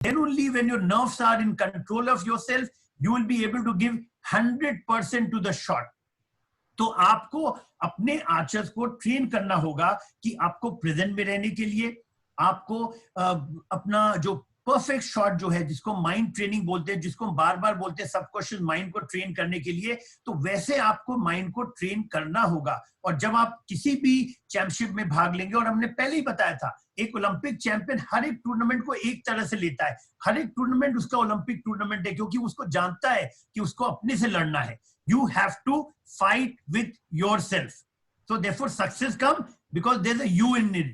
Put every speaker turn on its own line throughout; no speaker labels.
Then only when your nerves are in control of yourself, you will be able to give 100% to the shot. तो आपको अपने archers को train करना होगा कि आपको प्रेजेंट में रहने के लिए, आपको अपना जो परफेक्ट शॉट जो है, जिसको माइंड ट्रेनिंग बोलते हैं, जिसको बार बार बोलते हैं सबकॉन्शियस माइंड को ट्रेन करने के लिए, तो वैसे आपको माइंड को ट्रेन करना होगा। और जब आप किसी भी चैंपियनशिप में भाग लेंगे, और हमने पहले ही बताया था, एक ओलंपिक चैंपियन हर एक टूर्नामेंट को एक तरह से लेता है, हर एक टूर्नामेंट उसका ओलंपिक टूर्नामेंट है, क्योंकि उसको जानता है कि उसको अपने से लड़ना है। You have to fight with yourself. So therefore success comes because there's a you in it.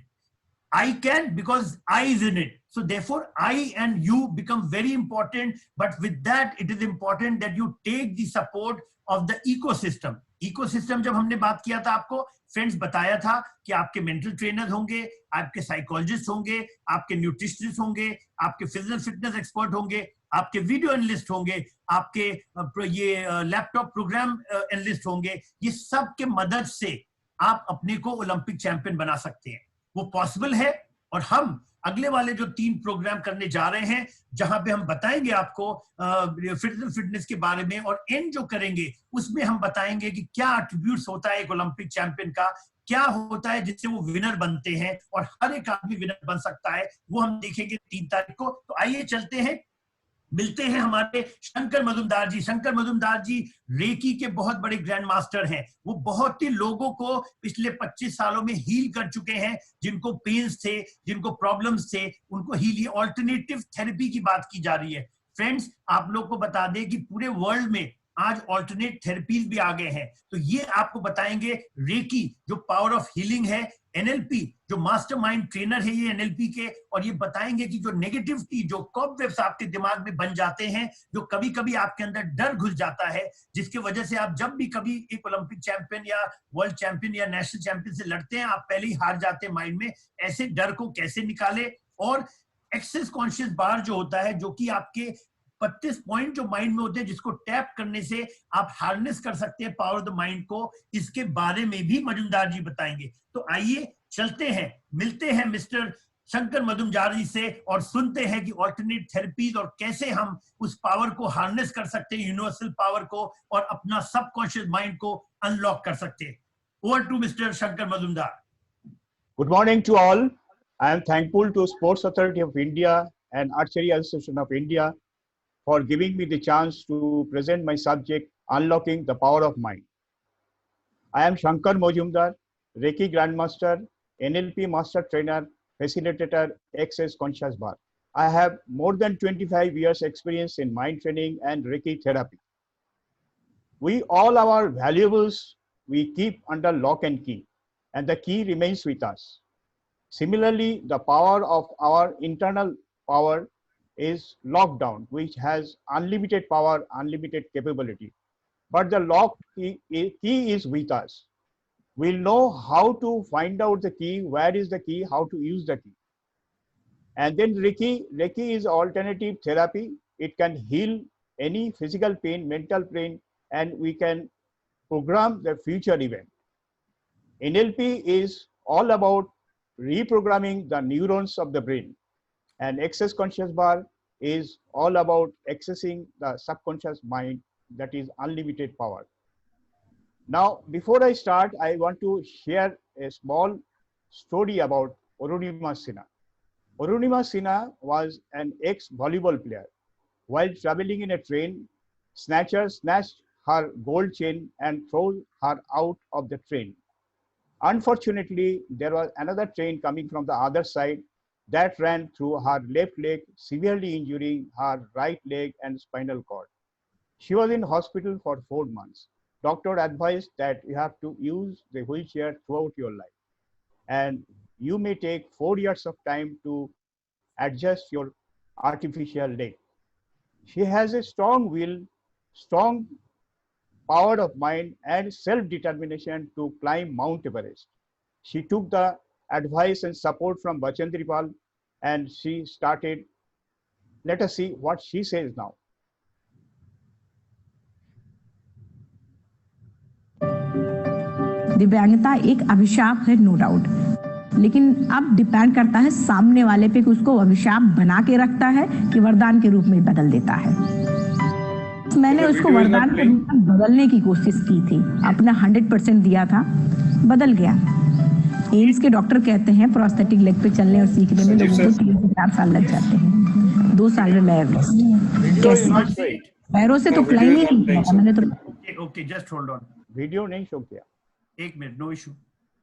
I can because I is in it. So therefore I and you become very important. But with that, it is important that you take the support of the ecosystem. Ecosystem जब हमने बात किया था, आपको friends बताया था कि आपके मेंटल ट्रेनर होंगे, आपके साइकोलॉजिस्ट होंगे, आपके न्यूट्रिशनिस्ट होंगे, आपके फिजिकल फिटनेस एक्सपर्ट होंगे, आपके वीडियो एनालिस्ट होंगे, आपके ये लैपटॉप प्रोग्राम एनालिस्ट होंगे। ये सब के मदद से आप अपने को ओलंपिक चैंपियन बना सकते हैं। वो पॉसिबल है। और हम अगले वाले जो 3 प्रोग्राम करने जा रहे हैं, जहां पे हम बताएंगे आपको फिजिकल फिटनेस के बारे में, और एंड जो करेंगे उसमें हम बताएंगे कि क्या एट्रीब्यूट्स होता है एक ओलंपिक चैंपियन का, क्या होता है जिससे वो विनर बनते हैं, और हर एक आदमी विनर बन सकता है। वो हम देखेंगे 3 तारीख को। तो आइए चलते हैं, मिलते हैं हमारे शंकर मजुमदार जी। शंकर मजुमदार जी रेकी के बहुत बड़े ग्रैंड मास्टर हैं। वो बहुत ही लोगों को पिछले 25 सालों में हील कर चुके हैं, जिनको पेन्स थे, जिनको प्रॉब्लम्स थे, उनको हील। ऑल्टरनेटिव थेरेपी की बात की जा रही है। फ्रेंड्स, आप लोग को बता दें कि पूरे वर्ल्ड में आज ऑल्टरनेट थेरेपीज भी आ गए हैं। तो ये आपको बताएंगे रेकी जो पावर ऑफ हीलिंग है, एनएलपी जो मास्टरमाइंड ट्रेनर है ये एनएलपी के, और ये बताएंगे कि जो नेगेटिविटी, जो कॉबवेब्स आपके दिमाग में बन जाते हैं, जो कभी कभी आपके अंदर डर घुस जाता है, जिसकी वजह से आप जब भी कभी एक ओलंपिक चैंपियन या वर्ल्ड चैंपियन या नेशनल चैंपियन से लड़ते हैं, आप पहले ही हार जाते हैं माइंड में। ऐसे डर को कैसे निकाले, और एक्सेस कॉन्शियस बार जो होता है, जो कि आपके 32 पॉइंट जो माइंड में होते हैं, जिसको टैप करने से आप हार्नेस कर सकते हैं पावर ऑफ द माइंड को, इसके बारे में भी मजुमदार जी बताएंगे। तो आइए चलते हैं, मिलते हैं मिस्टर शंकर मजुमदार जी से, और सुनते हैं कि ऑल्टरनेट थेरेपीज और कैसे हम उस पावर को हार्नेस कर सकते हैं, यूनिवर्सल पावर को, और अपना सबकॉन्शियस माइंड को अनलॉक कर सकते हैं। Over to mister Shankar Majumdar.
Good morning to all. I am thankful to Sports Authority of India and Archery Association of India for giving me the chance to present my subject, Unlocking the Power of Mind. I am Shankar Mojumdar, Reiki Grandmaster, NLP Master Trainer, Facilitator, Access Conscious Bar. I have more than 25 years experience in mind training and Reiki therapy. We all our valuables we keep under lock and key, and the key remains with us. Similarly, the power of our internal power is locked down, which has unlimited power, unlimited capability. But the locked key is with us. We'll know how to find out the key, where is the key, how to use the key. And then Reiki is alternative therapy. It can heal any physical pain, mental pain, and we can program the future event. NLP is all about reprogramming the neurons of the brain. And Access Conscious Bar is all about accessing the subconscious mind, that is unlimited power. Now, before I start, I want to share a small story about Arunima Sinha. Arunima Sinha was an ex-volleyball player. While traveling in a train, snatcher snatched her gold chain and threw her out of the train. Unfortunately, there was another train coming from the other side that ran through her left leg, severely injuring her right leg and spinal cord. She was in hospital for 4 months. Doctor advised that you have to use the wheelchair throughout your life, and you may take 4 years of time to adjust your artificial leg. She has a strong will, strong power of mind, and self-determination to climb Mount Everest. She took the advice and support from Bachendri Pal, and she started. Let us see what she says now.
दिव्यांगता एक अभिशाप है, no doubt, लेकिन अब depend करता है सामने वाले पे कि उसको अभिशाप बना के रखता है कि वरदान के रूप में बदल देता है। मैंने उसको वरदान के रूप में बदलने की कोशिश की थी, अपना 100% दिया था, बदल गया। एम्स के डॉक्टर कहते हैं प्रोस्थेटिक लेग पे चलने और सीखने में लोगों को 3 से 4 साल लग जाते हैं, 2 साल में मैं एवरेस्ट। कैसे? पैरों से तो क्लाइम ही नहीं किया था मैंने तो।
Okay, just hold on,
video नहीं शो किया।
1 minute, no issue,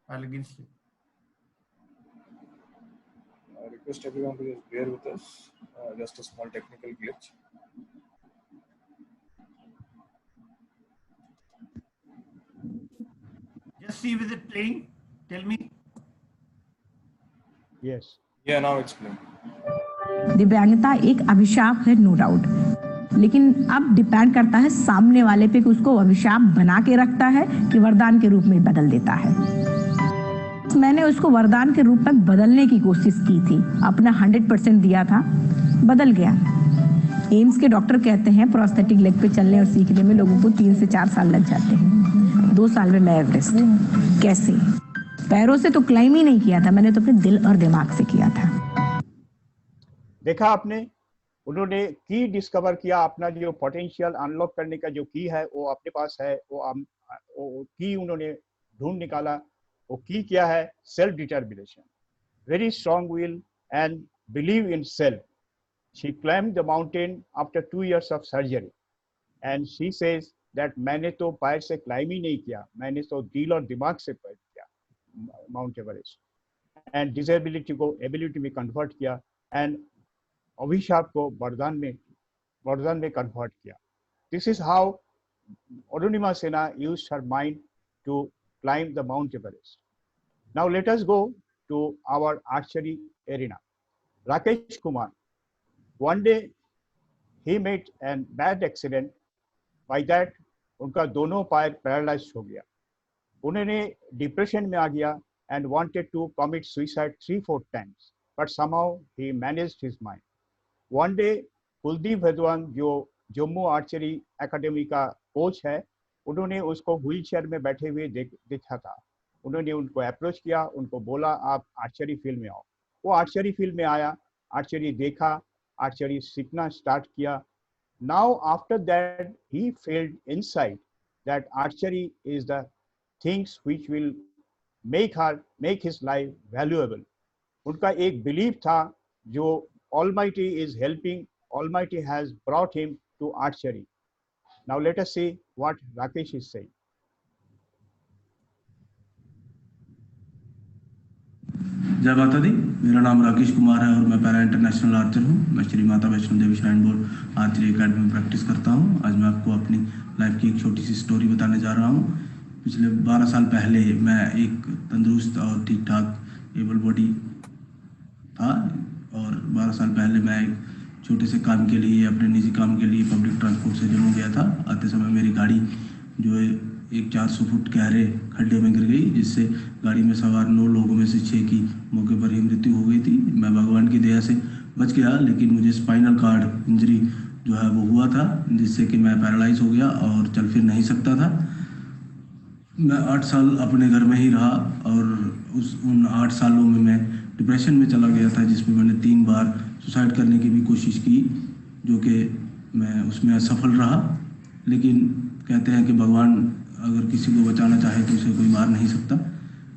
I'll against you.
I request everyone to just bear with us. Just a small technical glitch.
Just see with it playing. Tell me.
Yes.
Yeah, now it's playing.
दिव्यांगता एक अभिशाप है, no doubt, लेकिन अब depend करता है सामने वाले पे कि उसको अभिशाप बना के रखता है कि वरदान के रूप में बदल देता है। मैंने उसको वरदान के रूप में बदलने की कोशिश की थी, अपना 100% दिया था, बदल गया। एम्स के डॉक्टर कहते हैं प्रोस्थेटिक लेग पे चलने और सीखने में लोगों को 3 से 4 साल लग जाते हैं, 2 साल में मैं एवरेस्ट। कैसे? पैरों से तो क्लाइम ही नहीं किया था मैंने तो अपने दिल और दिमाग से किया था।
देखा आपने, उन्होंने की डिस्कवर किया, अपना जो पोटेंशियल अनलॉक करने का जो की है वो अपने पास है, वो की उन्होंने ढूंढ निकाला। वो की क्या है? Self determination, very strong will and believe in self. She climbed the mountain after 2 years of surgery and she says that मैंने तो पैर से क्लाइम ही नहीं किया, मैंने तो दिल और दिमाग से पैर किया माउंट एवरेस्ट, एंड डिसेबिलिटी को एबिलिटी में कन्वर्ट किया एंड अभिशाप को वरदान में कन्वर्ट किया। This is how Arunima Sinha used her mind to climb the Mount Everest. Now let us go to our archery arena. Rakesh Kumar, one day he met a bad accident. By that उनका दोनों पैर paralyse हो गया, उन्होंने depression में आ गया and wanted to commit suicide 3-4 times, but somehow he managed his mind. One day Kuldeep भदवान जो Jammu archery academy का कोच है, उन्होंने उसको व्हील चेयर में बैठे हुए देखा था। उन्होंने उनको अप्रोच किया, उनको बोला आप आर्चरी फील्ड में आओ। वो आर्चरी फील्ड में आया, आर्चरी देखा, आर्चरी सीखना स्टार्ट किया। Now after that he failed inside that archery is the things which will make his life valuable. उनका एक बिलीफ था जो almighty is helping, almighty has brought him to archery. Now let us see what Rakesh is saying.
जय माता दी, मेरा नाम राकेश कुमार है और मैं पैरा इंटरनेशनल आर्चर हूँ। मैं Shri Mata Vaishno Devi shrine board archery academy में प्रैक्टिस करता हूँ। आज मैं आपको अपनी लाइफ की एक छोटी सी स्टोरी बताने जा रहा हूँ। पिछले 12 साल पहले मैं एक तंदुरुस्त और ठीक ठाक एबल बॉडी था और 12 साल पहले मैं एक छोटे से काम के लिए, अपने निजी काम के लिए पब्लिक ट्रांसपोर्ट से जम्मू गया था। आते समय मेरी गाड़ी जो है एक 400 फुट गहरे खड्डे में गिर गई, जिससे गाड़ी में सवार 9 लोगों में से 6 की मौके पर ही मृत्यु हो गई थी। मैं भगवान की दया से बच गया, लेकिन मुझे स्पाइनल कार्ड इंजरी जो है वो हुआ था, जिससे कि मैं पैरालाइज हो गया और चल फिर नहीं सकता था। मैं 8 साल अपने घर में ही रहा और उन 8 सालों में मैं डिप्रेशन में चला गया था, जिसमें मैंने 3 बार सुसाइड करने की भी कोशिश की, जो कि मैं उसमें असफल रहा। लेकिन कहते हैं कि भगवान अगर किसी को बचाना चाहे तो उसे कोई मार नहीं सकता।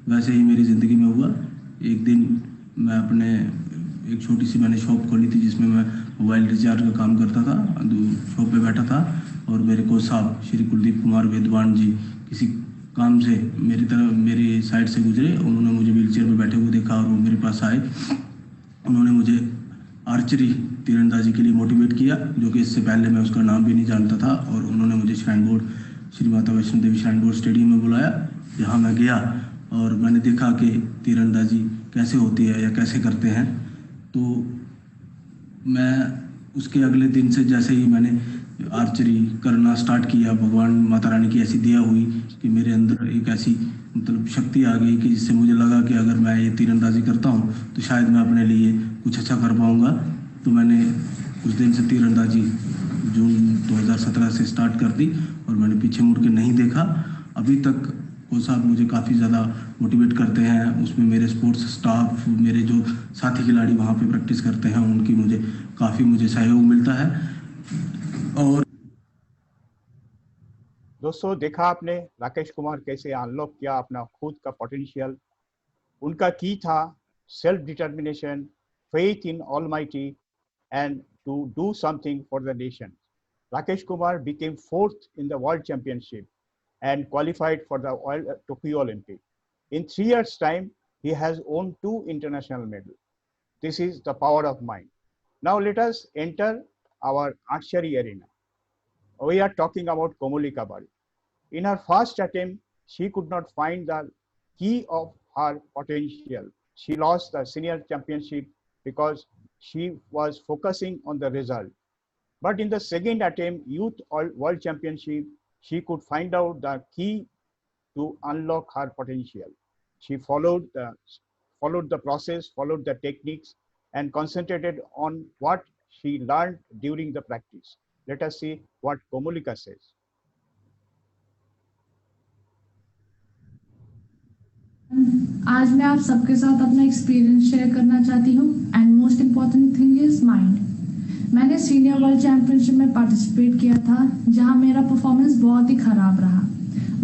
वैसे ही मेरी ज़िंदगी में हुआ। एक दिन मैं अपने एक छोटी सी मैंने शॉप खोली थी, जिसमें मैं मोबाइल रिचार्ज का काम करता था। शॉप पे बैठा था और मेरे कोच साहब श्री कुलदीप कुमार वेदवान जी किसी काम से मेरी साइड से गुजरे। उन्होंने मुझे व्हीलचेयर में बैठे हुए देखा और वो मेरे पास आए। उन्होंने मुझे आर्चरी तीरंदाजी के लिए मोटिवेट किया, जो कि इससे पहले मैं उसका नाम भी नहीं जानता था। और उन्होंने मुझे shrine board Shri Mata Vaishno Devi shrine board stadium में बुलाया, जहां मैं गया और मैंने देखा कि तीरंदाजी कैसे होती है या कैसे करते हैं। तो मैं उसके अगले दिन से जैसे ही मैंने आर्चरी करना स्टार्ट किया, भगवान माता रानी की ऐसी दया हुई कि मेरे अंदर एक ऐसी मतलब शक्ति आ गई कि जिससे मुझे लगा कि अगर मैं ये तीरंदाजी करता हूँ तो शायद मैं अपने लिए कुछ अच्छा कर पाऊँगा। तो मैंने उस दिन से तीरंदाजी जून 2017 से स्टार्ट कर दी और मैंने पीछे मुड़ के नहीं देखा। अभी तक कोच साहब मुझे काफ़ी ज़्यादा मोटिवेट करते हैं। उसमें मेरे स्पोर्ट्स स्टाफ, मेरे जो साथी खिलाड़ी वहाँ पे प्रैक्टिस करते हैं, उनकी मुझे सहयोग मिलता है। और
दोस्तों, देखा आपने राकेश कुमार कैसे अनलॉक किया अपना खुद का पोटेंशियल। उनका की था self determination, faith in almighty and to do something for the nation. Rakesh Kumar became fourth in the World Championship and qualified for the Tokyo Olympic. In 3 years' time, he has won 2 international medals. This is the power of mind. Now let us enter our archery arena. We are talking about Komolika Bari. In her first attempt, she could not find the key of her potential. She lost the senior championship because she was focusing on the result. But in the second attempt, Youth World Championship, she could find out the key to unlock her potential. She followed the process, followed the techniques, and concentrated on what she learned during the practice. Let us see what Komolika says.
आज मैं आप सबके साथ अपना experience share करना चाहती हूँ and most important thing is mind. मैंने सीनियर वर्ल्ड चैंपियनशिप में पार्टिसिपेट किया था जहाँ मेरा परफॉर्मेंस बहुत ही खराब रहा।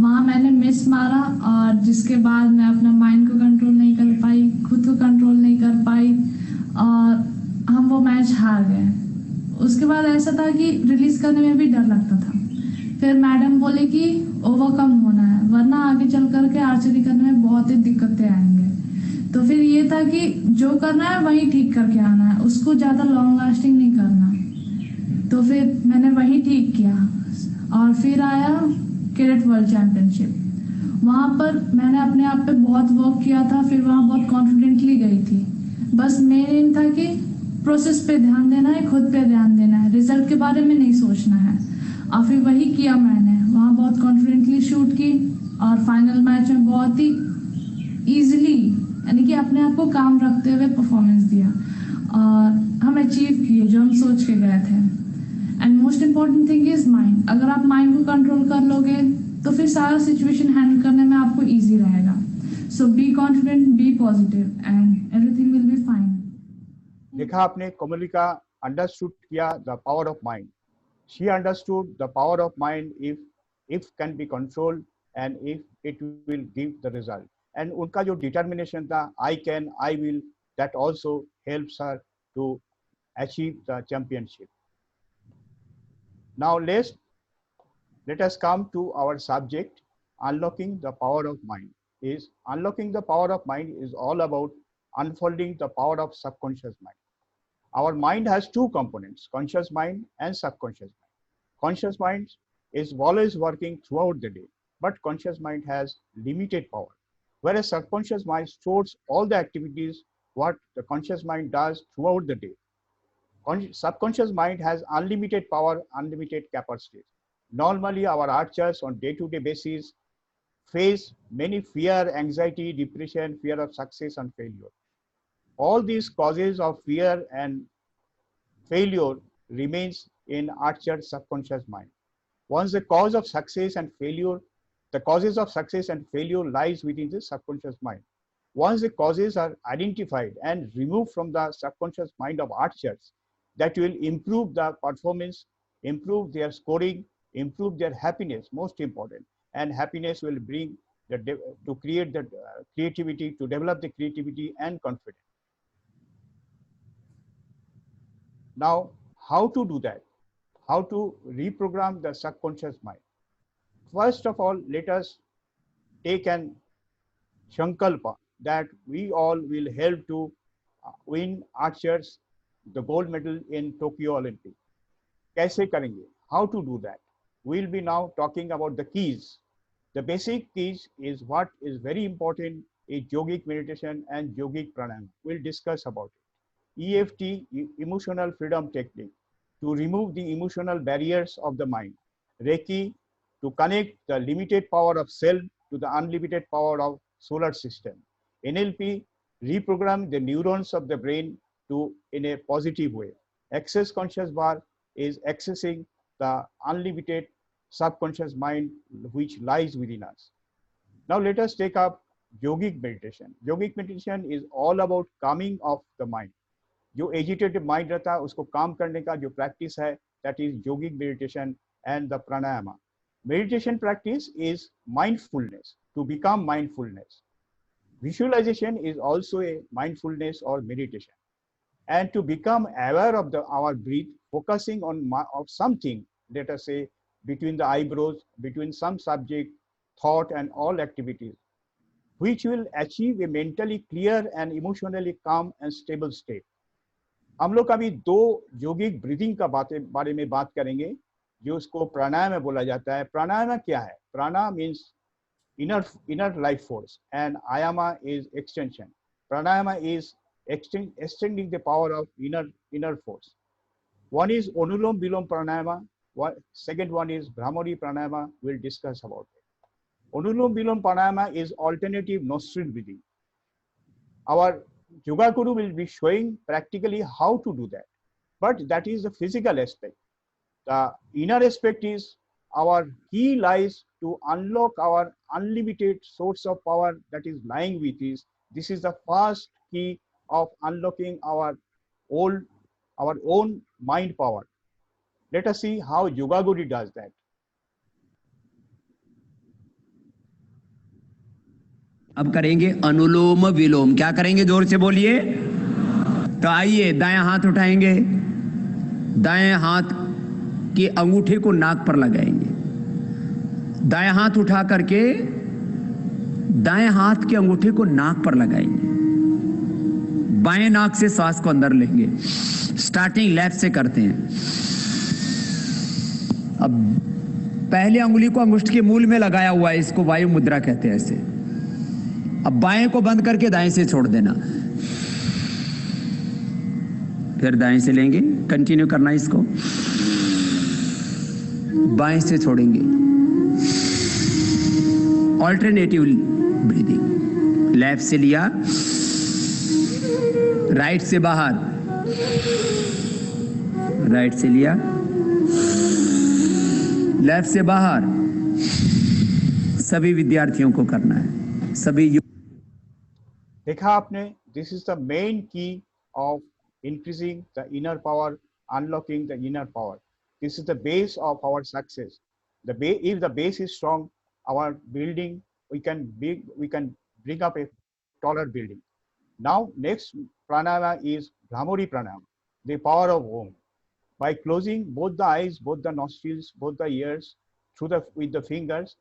वहाँ मैंने मिस मारा और जिसके बाद मैं अपना माइंड को कंट्रोल नहीं कर पाई, खुद को कंट्रोल नहीं कर पाई और हम वो मैच हार गए। उसके बाद ऐसा था कि रिलीज करने में भी डर लगता था। फिर मैडम बोले कि ओवरकम होना है वरना आगे चल करके आर्चरी करने में बहुत ही दिक्कतें आएंगे। तो फिर ये था कि जो करना है वही ठीक करके आना है, उसको ज़्यादा लॉन्ग लास्टिंग नहीं करना। तो फिर मैंने वही ठीक किया और फिर आया कैडेट वर्ल्ड चैंपियनशिप। वहाँ पर मैंने अपने आप पे बहुत वर्क किया था, फिर वहाँ बहुत कॉन्फिडेंटली गई थी। बस मेन एम था कि प्रोसेस पे ध्यान देना है, खुद पे ध्यान देना है, रिजल्ट के बारे में नहीं सोचना है। और फिर वही किया मैंने, वहाँ बहुत कॉन्फिडेंटली शूट की और फाइनल मैच में बहुत ही ईजिली यानी कि अपने आप को काम रखते हुए परफॉर्मेंस दिया और हम अचीव किए जो हम सोच के गए थे। And most important thing is mind. अगर आप माइंड को कंट्रोल कर लोगे तो फिर सारा सिचुएशन हैंडल करने में आपको ईजी रहेगा। So be confident, be positive and everything will be fine.
देखा आपने, कोमलिका अंडरस्टूड किया the power of mind. She understood the power of mind if can be controlled and if it will give the result. And उनका जो determination था, I can, I will, that also helps her to achieve the championship. Now let us come to our subject, unlocking the power of mind. Unlocking the power of mind is all about unfolding the power of subconscious mind. Our mind has two components, conscious mind and subconscious mind. Conscious mind is always working throughout the day, but conscious mind has limited power, whereas subconscious mind stores all the activities what the conscious mind does throughout the day. Subconscious mind has unlimited power, unlimited capacity. Normally, our archers on day-to-day basis face many fear, anxiety, depression, fear of success and failure. All these causes of fear and failure remains in archer's subconscious mind. Once the cause of success and failure, the causes of success and failure lies within the subconscious mind. Once the causes are identified and removed from the subconscious mind of archers, that will improve the performance, improve their scoring, improve their happiness, most important. And happiness will bring to create the creativity, to develop the creativity and confidence. Now, how to do that? How to reprogram the subconscious mind? First of all, let us take an Shankalpa that we all will help to win archers the gold medal in Tokyo Olympic. Kaise karenge? How to do that? We'll be now talking about the keys. The basic keys is what is very important is yogic meditation and yogic pranayama. We'll discuss about it. EFT, emotional freedom technique, to remove the emotional barriers of the mind. Reiki, to connect the limited power of self to the unlimited power of solar system. NLP, reprogram the neurons of the brain to in a positive way. Access conscious bar is accessing the unlimited subconscious mind which lies within us. Now let us take up yogic meditation. Yogic meditation is all about calming of the mind. जो agitated mind रहता है उसको calm करने का जो practice है, that is yogic meditation and the pranayama. Meditation practice is mindfulness, to become mindfulness. Visualization is also a mindfulness or meditation. And to become aware of our breath, focusing on something, let us say between the eyebrows, between some subject, thought and all activities, which will achieve a mentally clear and emotionally calm and stable state. हम लोग अभी दो योगिक breathing का बारे में बात करेंगे जो उसको प्राणायाम में बोला जाता है. प्राणायाम क्या है? प्राणा means inner life force and ayama is extension. Pranayama is extending the power of inner force. One is Anulom Vilom Pranayama. Second one is Bhramari Pranayama. We'll discuss about it. Anulom Vilom Pranayama is alternative nostril breathing. Our Yoga Guru will be showing practically how to do that. But that is the physical aspect. The inner aspect is our key lies to unlock our unlimited source of power that is lying with us. This is the first key of unlocking our own mind power. Let us see how Yoga Guru does that.
अब करेंगे अनुलोम विलोम. क्या करेंगे? जोर से बोलिए. तो आइए दाएं हाथ उठाएंगे, दाएं हाथ के अंगूठे को नाक पर लगाएंगे. दाएं हाथ उठा करके दाएं हाथ के अंगूठे को नाक पर लगाएंगे. बाएं नाक से सांस को अंदर लेंगे. स्टार्टिंग लेफ्ट से करते हैं. अब पहले अंगुली को अंगुष्ठ के मूल में लगाया हुआ है, इसको वायु मुद्रा कहते हैं ऐसे. अब बाएं को बंद करके दाएं से छोड़ देना. फिर दाएं से लेंगे, कंटिन्यू करना इसको. बाएं से छोड़ेंगे. Alternative breathing. लेफ्ट से लिया, राइट से बाहर, राइट से लिया, लेफ्ट से बाहर. सभी विद्यार्थियों को करना है. सभी
देखा आपने, this is the main key of increasing the inner power, unlocking the inner power. This is the base of our success. If the base is strong, our building, we can bring up a taller building. Now, next pranayama is Bhramari Pranayama, the power of Om. By closing both the eyes, both the nostrils, both the ears, with the fingers,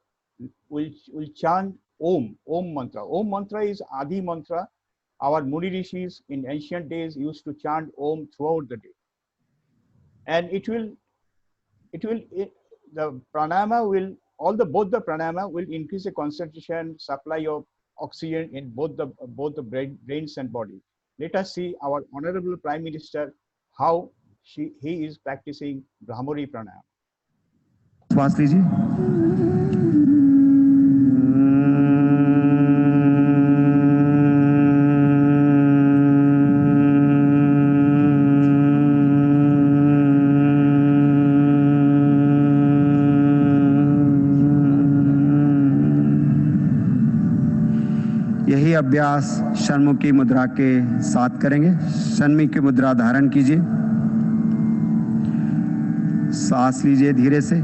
we'll chant Om mantra. Om mantra is Adi mantra. Our Muni Rishis in ancient days used to chant Om throughout the day. And the pranayama will, both the pranayama will increase the concentration, supply of oxygen in both the brains and body. Let us see our Honorable Prime Minister, how he is practicing Bhramari Pranayama.
श्वास लीजिए. यही अभ्यास षण्मुखी मुद्रा के साथ करेंगे. षण्मुखी मुद्रा धारण कीजिए. सांस लीजिए धीरे से.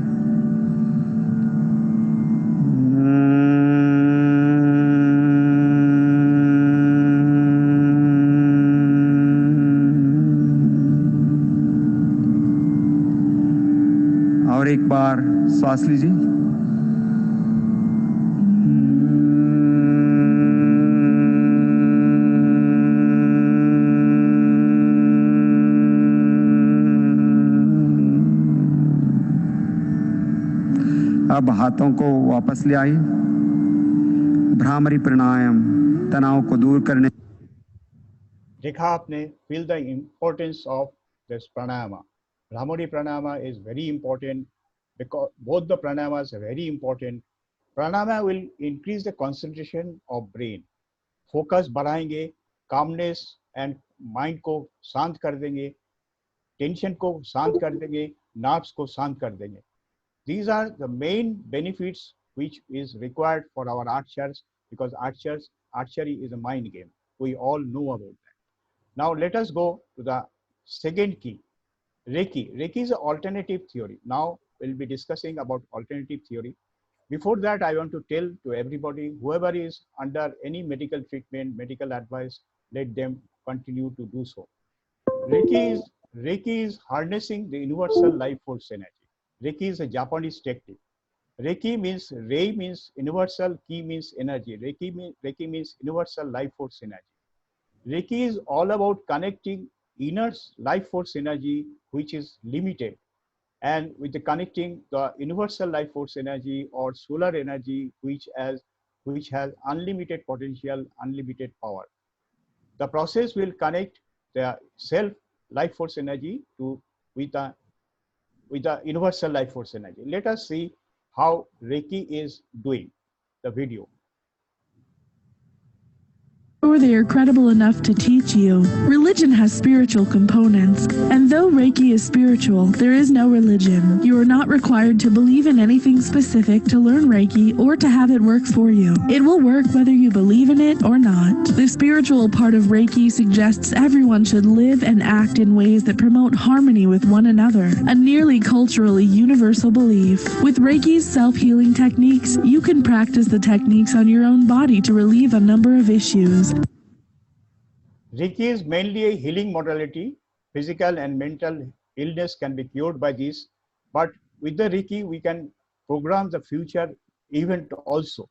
और एक बार सांस लीजिए. अब हाथों को वापस ले आइए. भ्रामरी प्राणायाम तनाव को दूर करने.
देखा आपने, feel the importance of this pranayama. Bhramari pranayama is very important because both the pranayamas are very important. Pranayama will increase the concentration of brain. Focus बढ़ाएंगे, calmness and mind को शांत कर देंगे, tension को शांत कर देंगे, nerves को शांत कर देंगे. These are the main benefits which is required for our archers, because archery is a mind game. We all know about that. Now let us go to the second key, Reiki. Reiki is an alternative theory. Now we'll be discussing about alternative theory. Before that, I want to tell to everybody, whoever is under any medical treatment, medical advice, let them continue to do so. Reiki is harnessing the universal life force energy. Reiki is a Japanese technique. Reiki means, Rei means universal, Ki means energy. Reiki means universal life force energy. Reiki is all about connecting inner life force energy, which is limited, and with the connecting the universal life force energy or solar energy, which has unlimited potential, unlimited power. The process will connect the self life force energy to with the universal life force energy. Let us see how Reiki is doing the video.
Or they are credible enough to teach you. Religion has spiritual components, and though Reiki is spiritual, there is no religion. You are not required to believe in anything specific to learn Reiki or to have it work for you. It will work whether you believe in it or not. The spiritual part of Reiki suggests everyone should live and act in ways that promote harmony with one another, a nearly culturally universal belief. With Reiki's self-healing techniques, you can practice the techniques on your own body to relieve a number of issues.
Reiki is mainly a healing modality. Physical and mental illness can be cured by this, but with the Reiki, we can program the future event also.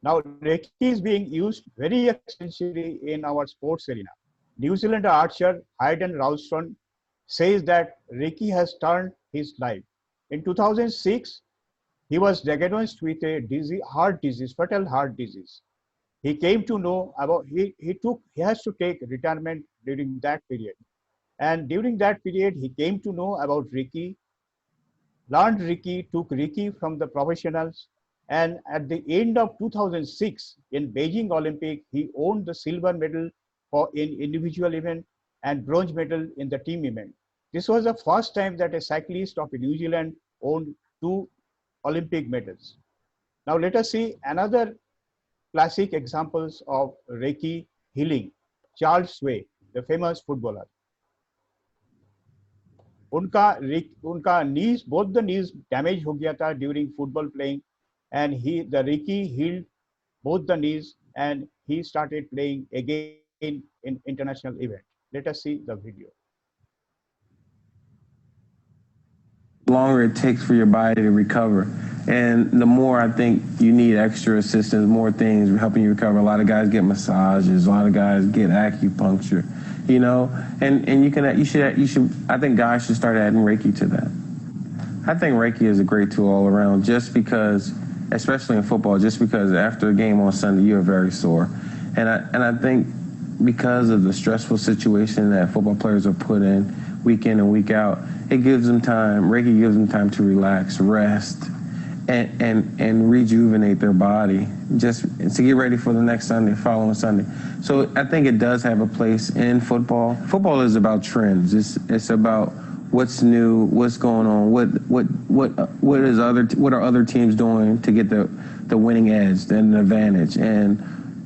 Now, Reiki is being used very extensively in our sports arena. New Zealand archer Hayden Ralston says that Reiki has turned his life. In 2006, he was diagnosed with a fatal heart disease. He came to know about, he has to take retirement during that period. And during that period, he came to know about Reiki, learned Reiki, took Reiki from the professionals. And at the end of 2006, in Beijing Olympic, he won the silver medal in individual event and bronze medal in the team event. This was the first time that a cyclist of New Zealand won 2 Olympic medals. Now let us see another classic examples of Reiki healing. Charles Sway, the famous footballer. उनका knees, both the knees damage हो गया था during football playing, and the Reiki healed both the knees, and he started playing again in international event. Let us see the video.
The longer it takes for your body to recover. And the more I think you need extra assistance, more things helping you recover. A lot of guys get massages, a lot of guys get acupuncture, you know, and you should, I think guys should start adding Reiki to that. I think Reiki is a great tool all around, just because, especially in football, just because after a game on Sunday, you're very sore. And I think because of the stressful situation that football players are put in week in and week out, it gives them time, Reiki gives them time to relax, rest, and rejuvenate their body, just to get ready for the next Sunday, following Sunday. So I think it does have a place in football. Football is about trends. It's about what's new, what's going on, what are other teams doing to get the winning edge, and an advantage.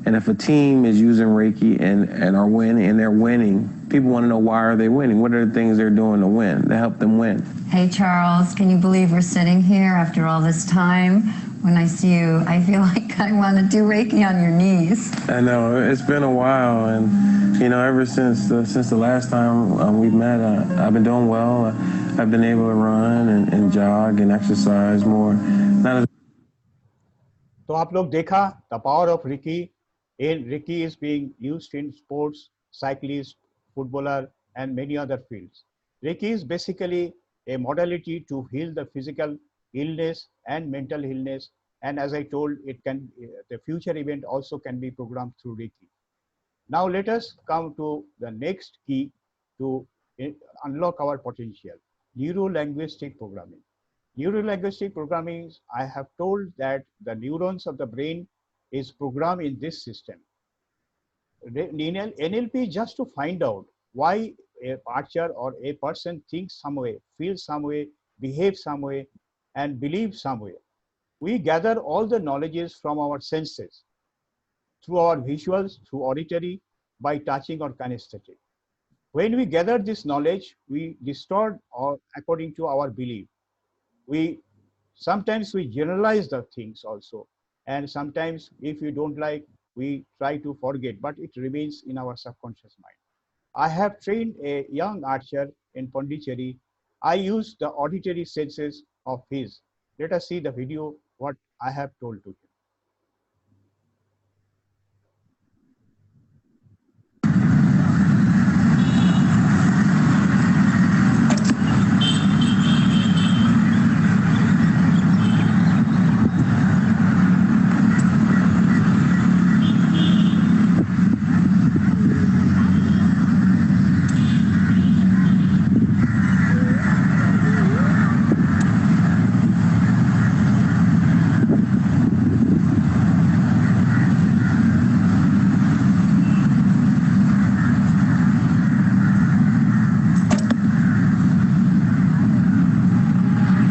And if a team is using Reiki and are winning, and they're winning, people want to know, why are they winning? What are the things they're doing to win, to help them win?
Hey, Charles, can you believe we're sitting here after all this time? When I see you, I feel like I want to do Reiki on your knees.
I know, it's been a while, and you know, ever since the last time we've met, I've been doing well. I've been able to run and jog and exercise more.
तो आप लोग देखा the power of Reiki. Reiki is being used in sports, cyclists, footballer, and many other fields. Reiki is basically a modality to heal the physical illness and mental illness. And as I told, the future event also can be programmed through Reiki. Now let us come to the next key to unlock our potential: neuro-linguistic programming. Neuro-linguistic programming, I have told that the neurons of the brain is programmed in this system. NLP just to find out why a archer or a person thinks some way, feels some way, behaves some way, and believes some way. We gather all the knowledges from our senses, through our visuals, through auditory, by touching or kinesthetic. When we gather this knowledge, we distort or according to our belief. Sometimes we generalize the things also, and sometimes if we don't like, we try to forget, but it remains in our subconscious mind. I have trained a young archer in Pondicherry. I use the auditory senses of his. Let us see the video, what I have told to him.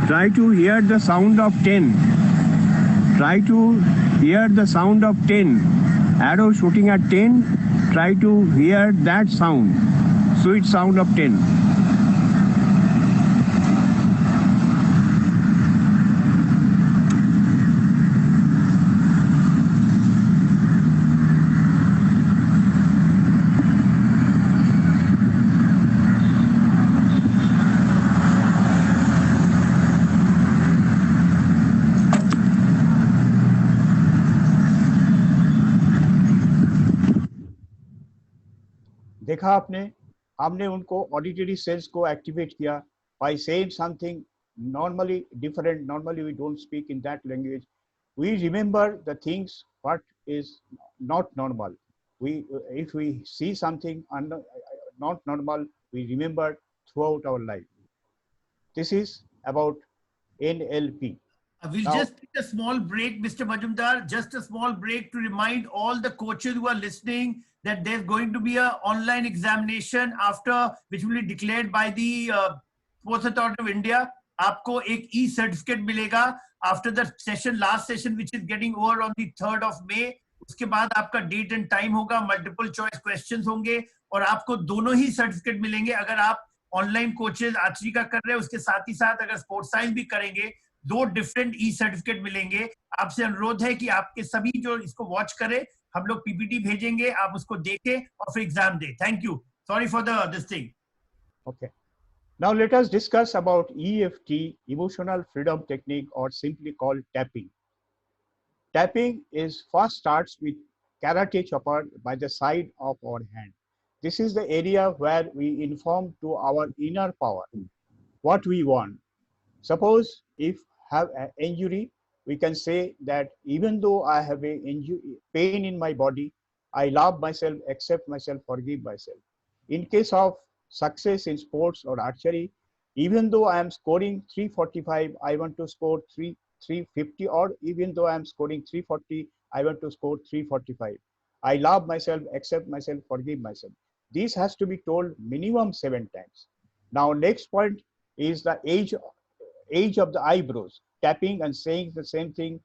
Try to hear the sound of 10. Try to hear the sound of 10. Arrow shooting at 10. Try to hear that sound. Sweet sound of 10. देखा आपने, हमने उनको auditory sense को activate किया by saying something normally different. Normally we don't speak in that language. We remember the things what is not normal. If we see something not normal, we remember throughout our life. This is about NLP.
We'll just take a small break, Mr. Majumdar, just a small break to remind all the coaches who are listening that there's going to be an online examination after, which will be declared by the Sports Authority of India. आपको एक e-certificate मिलेगा after the session, last session, which is getting over on the 3rd of May. उसके बाद आपका date and time होगा, multiple choice questions होंगे और आपको दोनों ही certificate मिलेंगे. अगर आप online coaches आर्चरी का कर रहे हैं, उसके साथ ही साथ अगर sports science भी करेंगे, 2 different e-certificate मिलेंगे. आपसे अनुरोध है कि आपके सभी जो इसको watch करें, हम लोग PPT भेजेंगे, आप उसको देखें और फिर एग्जाम दें. Thank you. Sorry for this thing.
Okay. Now let us discuss about EFT, emotional freedom technique, or simply called tapping. Tapping first starts with karate chopper by the side of our hand. This is the area where we inform to our inner power what we want. Suppose if have an injury, we can say that even though I have a pain in my body, I love myself, accept myself, forgive myself. In case of success in sports or archery, even though I am scoring 345, I want to score 350, or even though I am scoring 340, I want to score 345. I love myself, accept myself, forgive myself. This has to be told minimum 7 times. Now, next point is the age of the eyebrows, tapping and saying the same thing.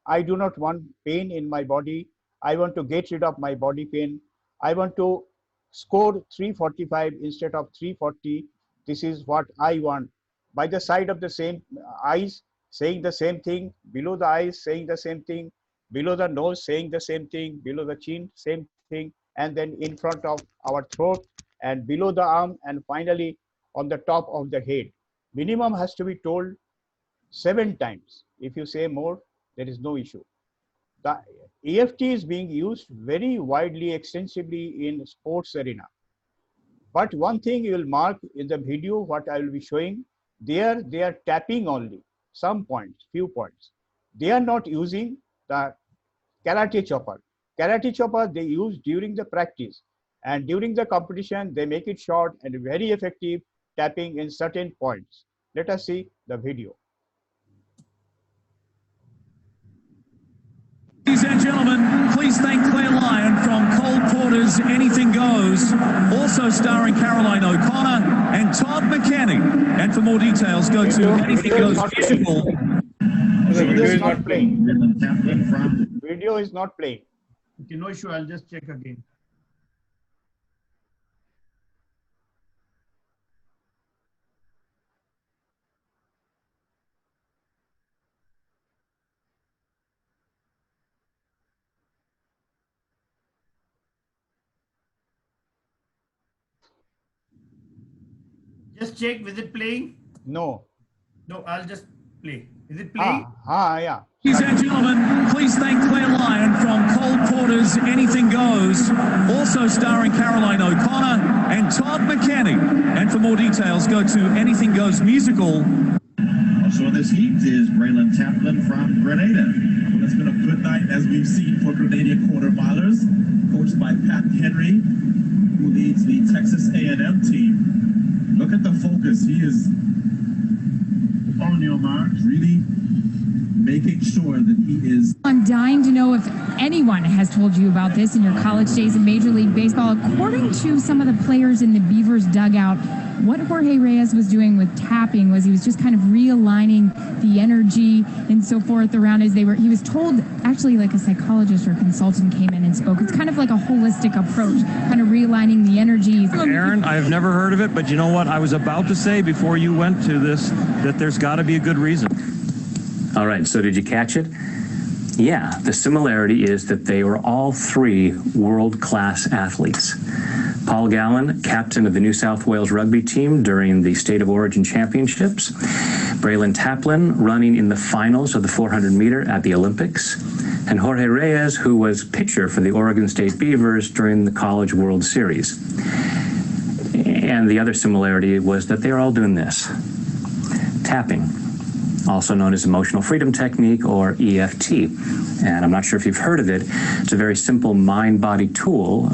I do not want pain in my body. I want to get rid of my body pain. I want to score 345 instead of 340. This is what I want. By the side of the same eyes, saying the same thing. Below the eyes, saying the same thing. Below the nose, saying the same thing. Below the chin, same thing. And then in front of our throat and below the arm, and finally on the top of the head. Minimum has to be told 7 times. If you say more, there is no issue. The EFT is being used very widely, extensively in sports arena. But one thing you will mark in the video, what I will be showing, they are tapping only, some points, few points. They are not using the karate chopper. Karate chopper they use during the practice, and during the competition, they make it short and very effective, tapping in certain points. Let us see the video.
Ladies and gentlemen, please thank Claire Lyon from Cole Porter's Anything Goes, also starring Caroline O'Connor and Todd McKenny. And for more details, go to Anything Goes Visual.
video is not playing. Video is not playing.
Okay, no issue. I'll just check again. Just check. Is it playing?
No.
No, I'll just play. Is it playing?
Yeah.
Ladies and gentlemen, please thank Claire Lyon from Cole Porter's Anything Goes, also starring Caroline O'Connor and Todd McKenney. And for more details, go to Anything Goes Musical.
Also on this heat is Braylon Taplin from Grenada. Well, it's been a good night, as we've seen, for Grenada quarterfinals, coached by Pat Henry, who leads the Texas A&M team. Look at the focus. He is on your marks, really making sure that he is.
I'm dying to know if anyone has told you about this in your college days in Major League Baseball. According to some of the players in the Beavers dugout, what Jorge Reyes was doing with tapping was he was just kind of realigning the energy and so forth around as he was told, actually like a psychologist or consultant came in and spoke. It's kind of like a holistic approach, kind of realigning the energies.
Aaron, I've never heard of it, but you know what? I was about to say before you went to this that there's got to be a good reason.
All right, so did you catch it? Yeah, the similarity is that they were all three world-class athletes. Paul Gallen, captain of the New South Wales rugby team during the State of Origin Championships. Braylon Taplin running in the finals of the 400 meter at the Olympics. And Jorge Reyes, who was pitcher for the Oregon State Beavers during the College World Series. And the other similarity was that they are all doing this. Tapping, also known as emotional freedom technique, or EFT. And I'm not sure if you've heard of it. It's a very simple mind-body tool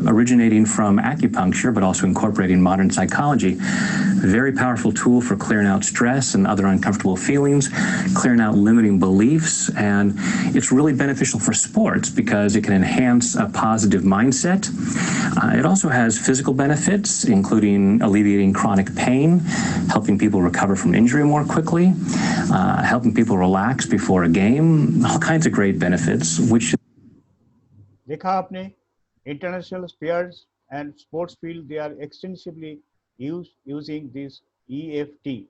originating from acupuncture, but also incorporating modern psychology. A very powerful tool for clearing out stress and other uncomfortable feelings, clearing out limiting beliefs, and it's really beneficial for sports because it can enhance a positive mindset. It also has physical benefits, including alleviating chronic pain, helping people recover from injury more quickly, helping people relax before a game, all kinds of great benefits, which
देखा आपने international players and sports field, they are extensively using this EFT.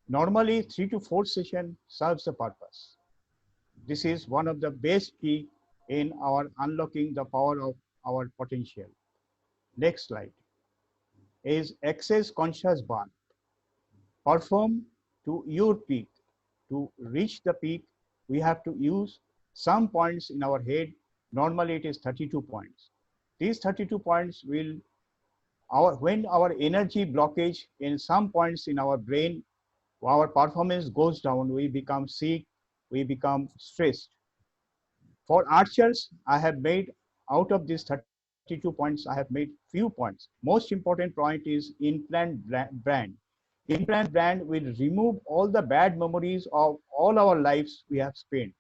Normally 3 to 4 sessions serves the purpose. This is one of the best key in our unlocking the power of our potential. Next slide is access conscious burn. Perform to your peak. To reach the peak, we have to use some points in our head. Normally it is 32 points. These 32 points will, when our energy blockage in some points in our brain, our performance goes down, we become sick, we become stressed. For archers, I have made out of these 32 points, I have made few points. Most important point is implant brand. Implant brand will remove all the bad memories of all our lives we have spent.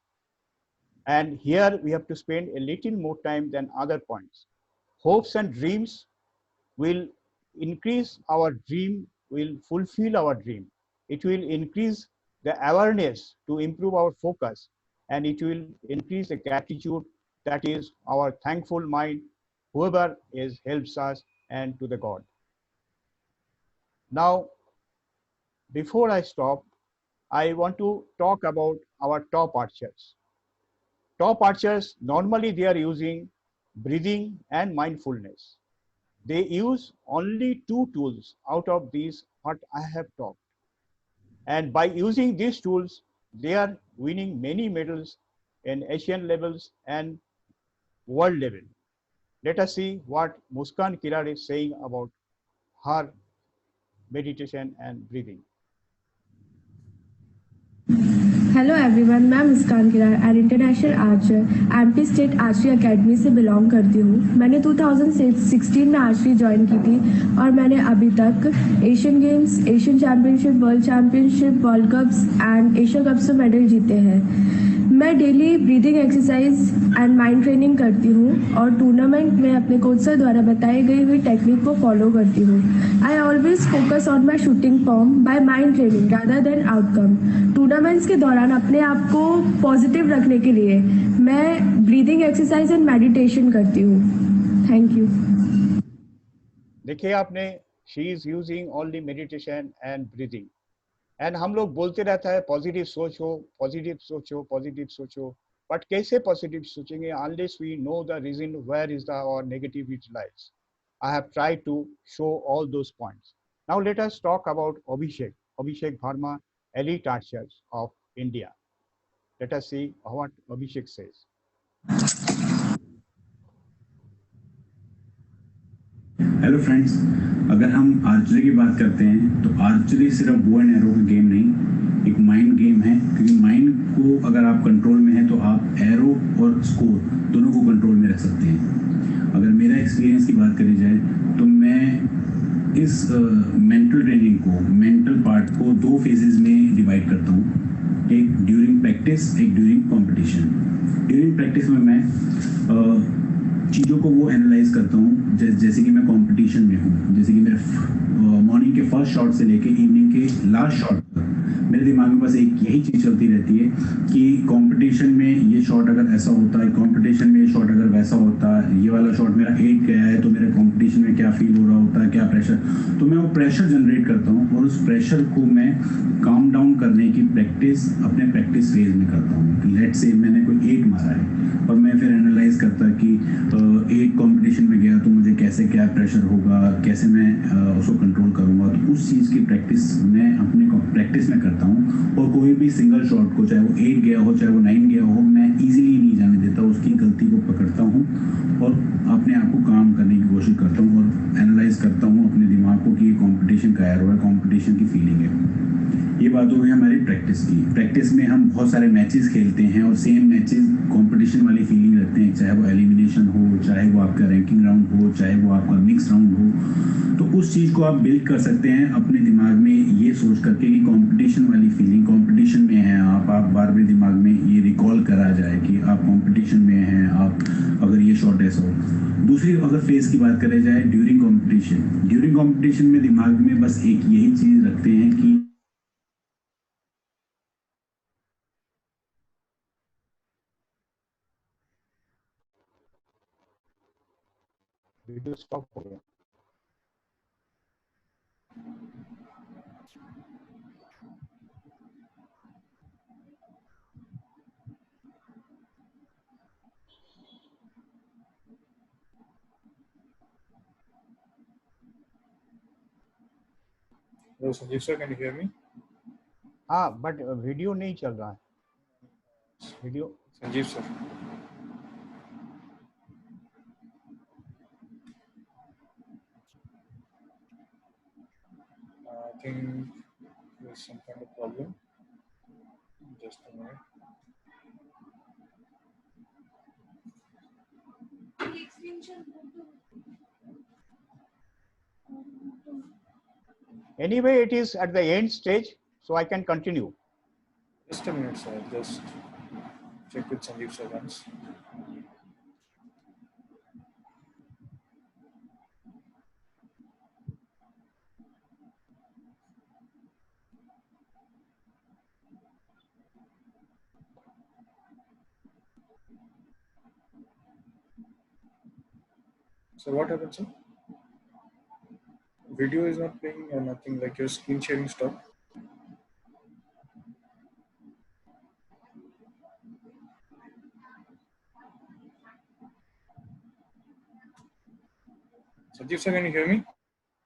And here we have to spend a little more time than other points. Hopes and dreams will increase our dream, will fulfill our dream. It will increase the awareness to improve our focus, and it will increase the gratitude, that is our thankful mind, whoever helps us and to the God. Now, before I stop, I want to talk about our top archers. Top archers, normally they are using breathing and mindfulness. They use only 2 tools out of these what I have talked. And by using these tools, they are winning many medals in Asian levels and world level. Let us see what Muskan Kirar is saying about her meditation and breathing.
Hello everyone, मैं Muskan Kirar and international archer MP state archery academy से belong करती हूँ। मैंने 2016 में archery join की थी और मैंने अभी तक Asian games, Asian championship, world championship, world cups and Asia cups में मेडल जीते हैं। मैं daily breathing exercise and mind training करती हूँ और टूर्नामेंट में अपने कोच सर द्वारा बताई गई हुई टेक्निक को फॉलो करती हूँ। I always focus on my shooting form by mind training rather than outcome. Tournaments के दौरान अपने आप को पॉजिटिव रखने के लिए मैं ब्रीदिंग एक्सरसाइज एंड मेडिटेशन करती हूँ। Thank you.
देखिए आपने, she is using only meditation and breathing. And हम लोग बोलते रहता है पॉजिटिव सोचो, पॉजिटिव सोचो, पॉजिटिव सोचो, बट कैसे पॉजिटिव सोचेंगे unless we know the reason where is the our negativity lies. I have tried to show all those points. Now let us talk about Abhishek Verma, elite archers of India. Let us see what Abhishek says.
Hello friends, अगर हम archery की बात करते हैं तो archery सिर्फ bow and arrow का game नहीं, एक माइंड गेम है। क्योंकि माइंड को अगर आप कंट्रोल में हैं तो आप एरो और स्कोर दोनों को कंट्रोल में रख सकते हैं। अगर मेरा एक्सपीरियंस की बात करी जाए तो मैं इस मेंटल ट्रेनिंग को, मेंटल पार्ट को 2 फेजेस में डिवाइड करता हूँ। एक ड्यूरिंग प्रैक्टिस, एक ड्यूरिंग कॉम्पिटिशन। ड्यूरिंग प्रैक्टिस में मैं चीज़ों को वो एनालाइज करता हूँ जैसे कि मैं कंपटीशन में हूँ। जैसे कि मेरे मॉर्निंग के फर्स्ट शॉट से लेके इवनिंग के लास्ट शॉट तक मेरे दिमाग में बस एक यही चीज़ चलती रहती है कि कंपटीशन में ये शॉट अगर ऐसा होता है, कंपटीशन में ये शॉट अगर वैसा होता है, ये वाला शॉट मेरा 8 गया है तो मेरे कंपटीशन में क्या फील हो रहा होता है, क्या प्रेशर। तो मैं वो प्रेशर जनरेट करता हूँ और उस प्रेशर को मैं काम डाउन करने की प्रैक्टिस अपने प्रैक्टिस फेज में करता हूँ। लेट्स से मैंने कोई 8 मारा है और मैं फिर एनालाइज करता कि 8 कंपटीशन में गया तो मुझे कैसे क्या प्रेशर होगा, कैसे मैं उसको कंट्रोल करूँगा। तो उस चीज़ की प्रैक्टिस मैं अपने प्रैक्टिस में करता हूँ। और कोई भी सिंगल शॉट को, चाहे वो 8 गया हो चाहे वो 9 गया हो, मैं इजीली नहीं जाने देता, उसकी गलती को पकड़ता हूँ और अपने आप को काम करने की कोशिश करता हूँ और एनालाइज करता हूँ अपने दिमाग को कि ये कॉम्पिटिशन का एरो है, कॉम्पिटिशन की फीलिंग है। ये बात हो गई हमारी प्रैक्टिस की। प्रैक्टिस में हम बहुत सारे मैचेस खेलते हैं और सेम मैचेस कंपटीशन वाली फीलिंग रखते हैं, चाहे वो एलिमिनेशन हो, चाहे वो आपका रैंकिंग राउंड हो, चाहे वो आपका मिक्स राउंड हो। तो उस चीज़ को आप बिल्ड कर सकते हैं अपने दिमाग में ये सोच करके कि कंपटीशन वाली फीलिंग, कंपटीशन में हैं आप बार बार दिमाग में ये रिकॉल करा जाए कि आप कंपटीशन में हैं, आप अगर ये शॉट ऐसा हो। दूसरी अगर फेज की बात करें जाए ड्यूरिंग कंपटीशन में दिमाग में बस एक यही चीज़ रखते हैं कि
वीडियो स्टॉप हो गया।
Hello, Sanjeev sir, can you hear me?
हाँ, बट वीडियो नहीं चल रहा है। Video
Sanjeev sir. I think there's some kind of problem. Just a minute.
Anyway, it is at the end stage, so I can continue.
Just a minute, sir. Just check with Sanjeev sir once. So what happened, sir? Video is not playing or nothing, like your screen sharing stopped. Sanjeev sir, can you hear me?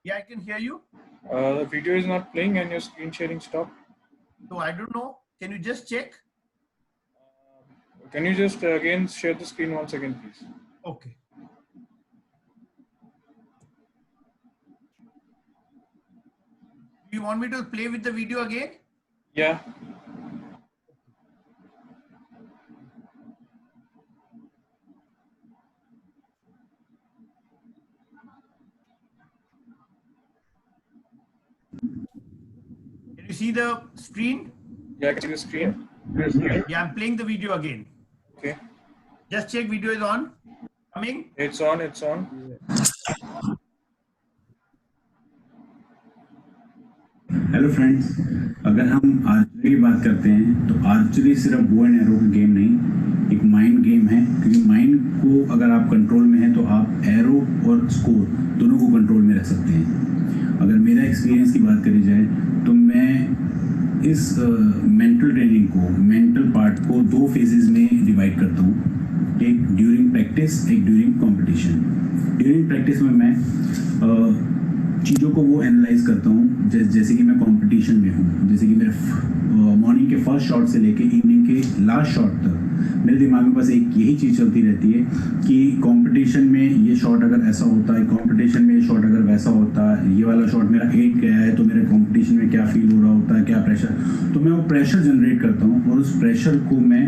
Yeah, I can hear you.
The video is not playing and your screen sharing stopped.
So I don't know. Can you just check?
Can you just again share the screen once again, please?
Okay. Do you want me to play with the video again?
Yeah.
Can you see the screen?
Yeah, I can see the screen.
Yeah, I'm playing the video again.
Okay.
Just check video is on. Coming.
It's on. It's on.
Hello friends, अगर हम archery की बात करते हैं तो archery सिर्फ bow and arrow का game नहीं, एक माइंड गेम है। क्योंकि माइंड को अगर आप कंट्रोल में हैं तो आप एरो और स्कोर दोनों को कंट्रोल में रख सकते हैं। अगर मेरा एक्सपीरियंस की बात करी जाए तो मैं इस मेंटल ट्रेनिंग को, मेंटल पार्ट को 2 फेजेस में डिवाइड करता हूँ। एक ड्यूरिंग प्रैक्टिस, एक ड्यूरिंग कंपटीशन। ड्यूरिंग प्रैक्टिस में मैं चीज़ों को वो एनालाइज करता हूँ जैसे कि मैं कंपटीशन में हूँ। जैसे कि मेरे मॉर्निंग के फर्स्ट शॉट से लेके इवनिंग के लास्ट शॉट तक मेरे दिमाग में बस एक यही चीज़ चलती रहती है कि कंपटीशन में ये शॉट अगर ऐसा होता है, कंपटीशन में ये शॉट अगर वैसा होता है, ये वाला शॉट मेरा 8 गया है तो मेरे कंपटीशन में क्या फील हो रहा होता है, क्या प्रेशर। तो मैं वो प्रेशर जनरेट करता हूँ और उस प्रेशर को मैं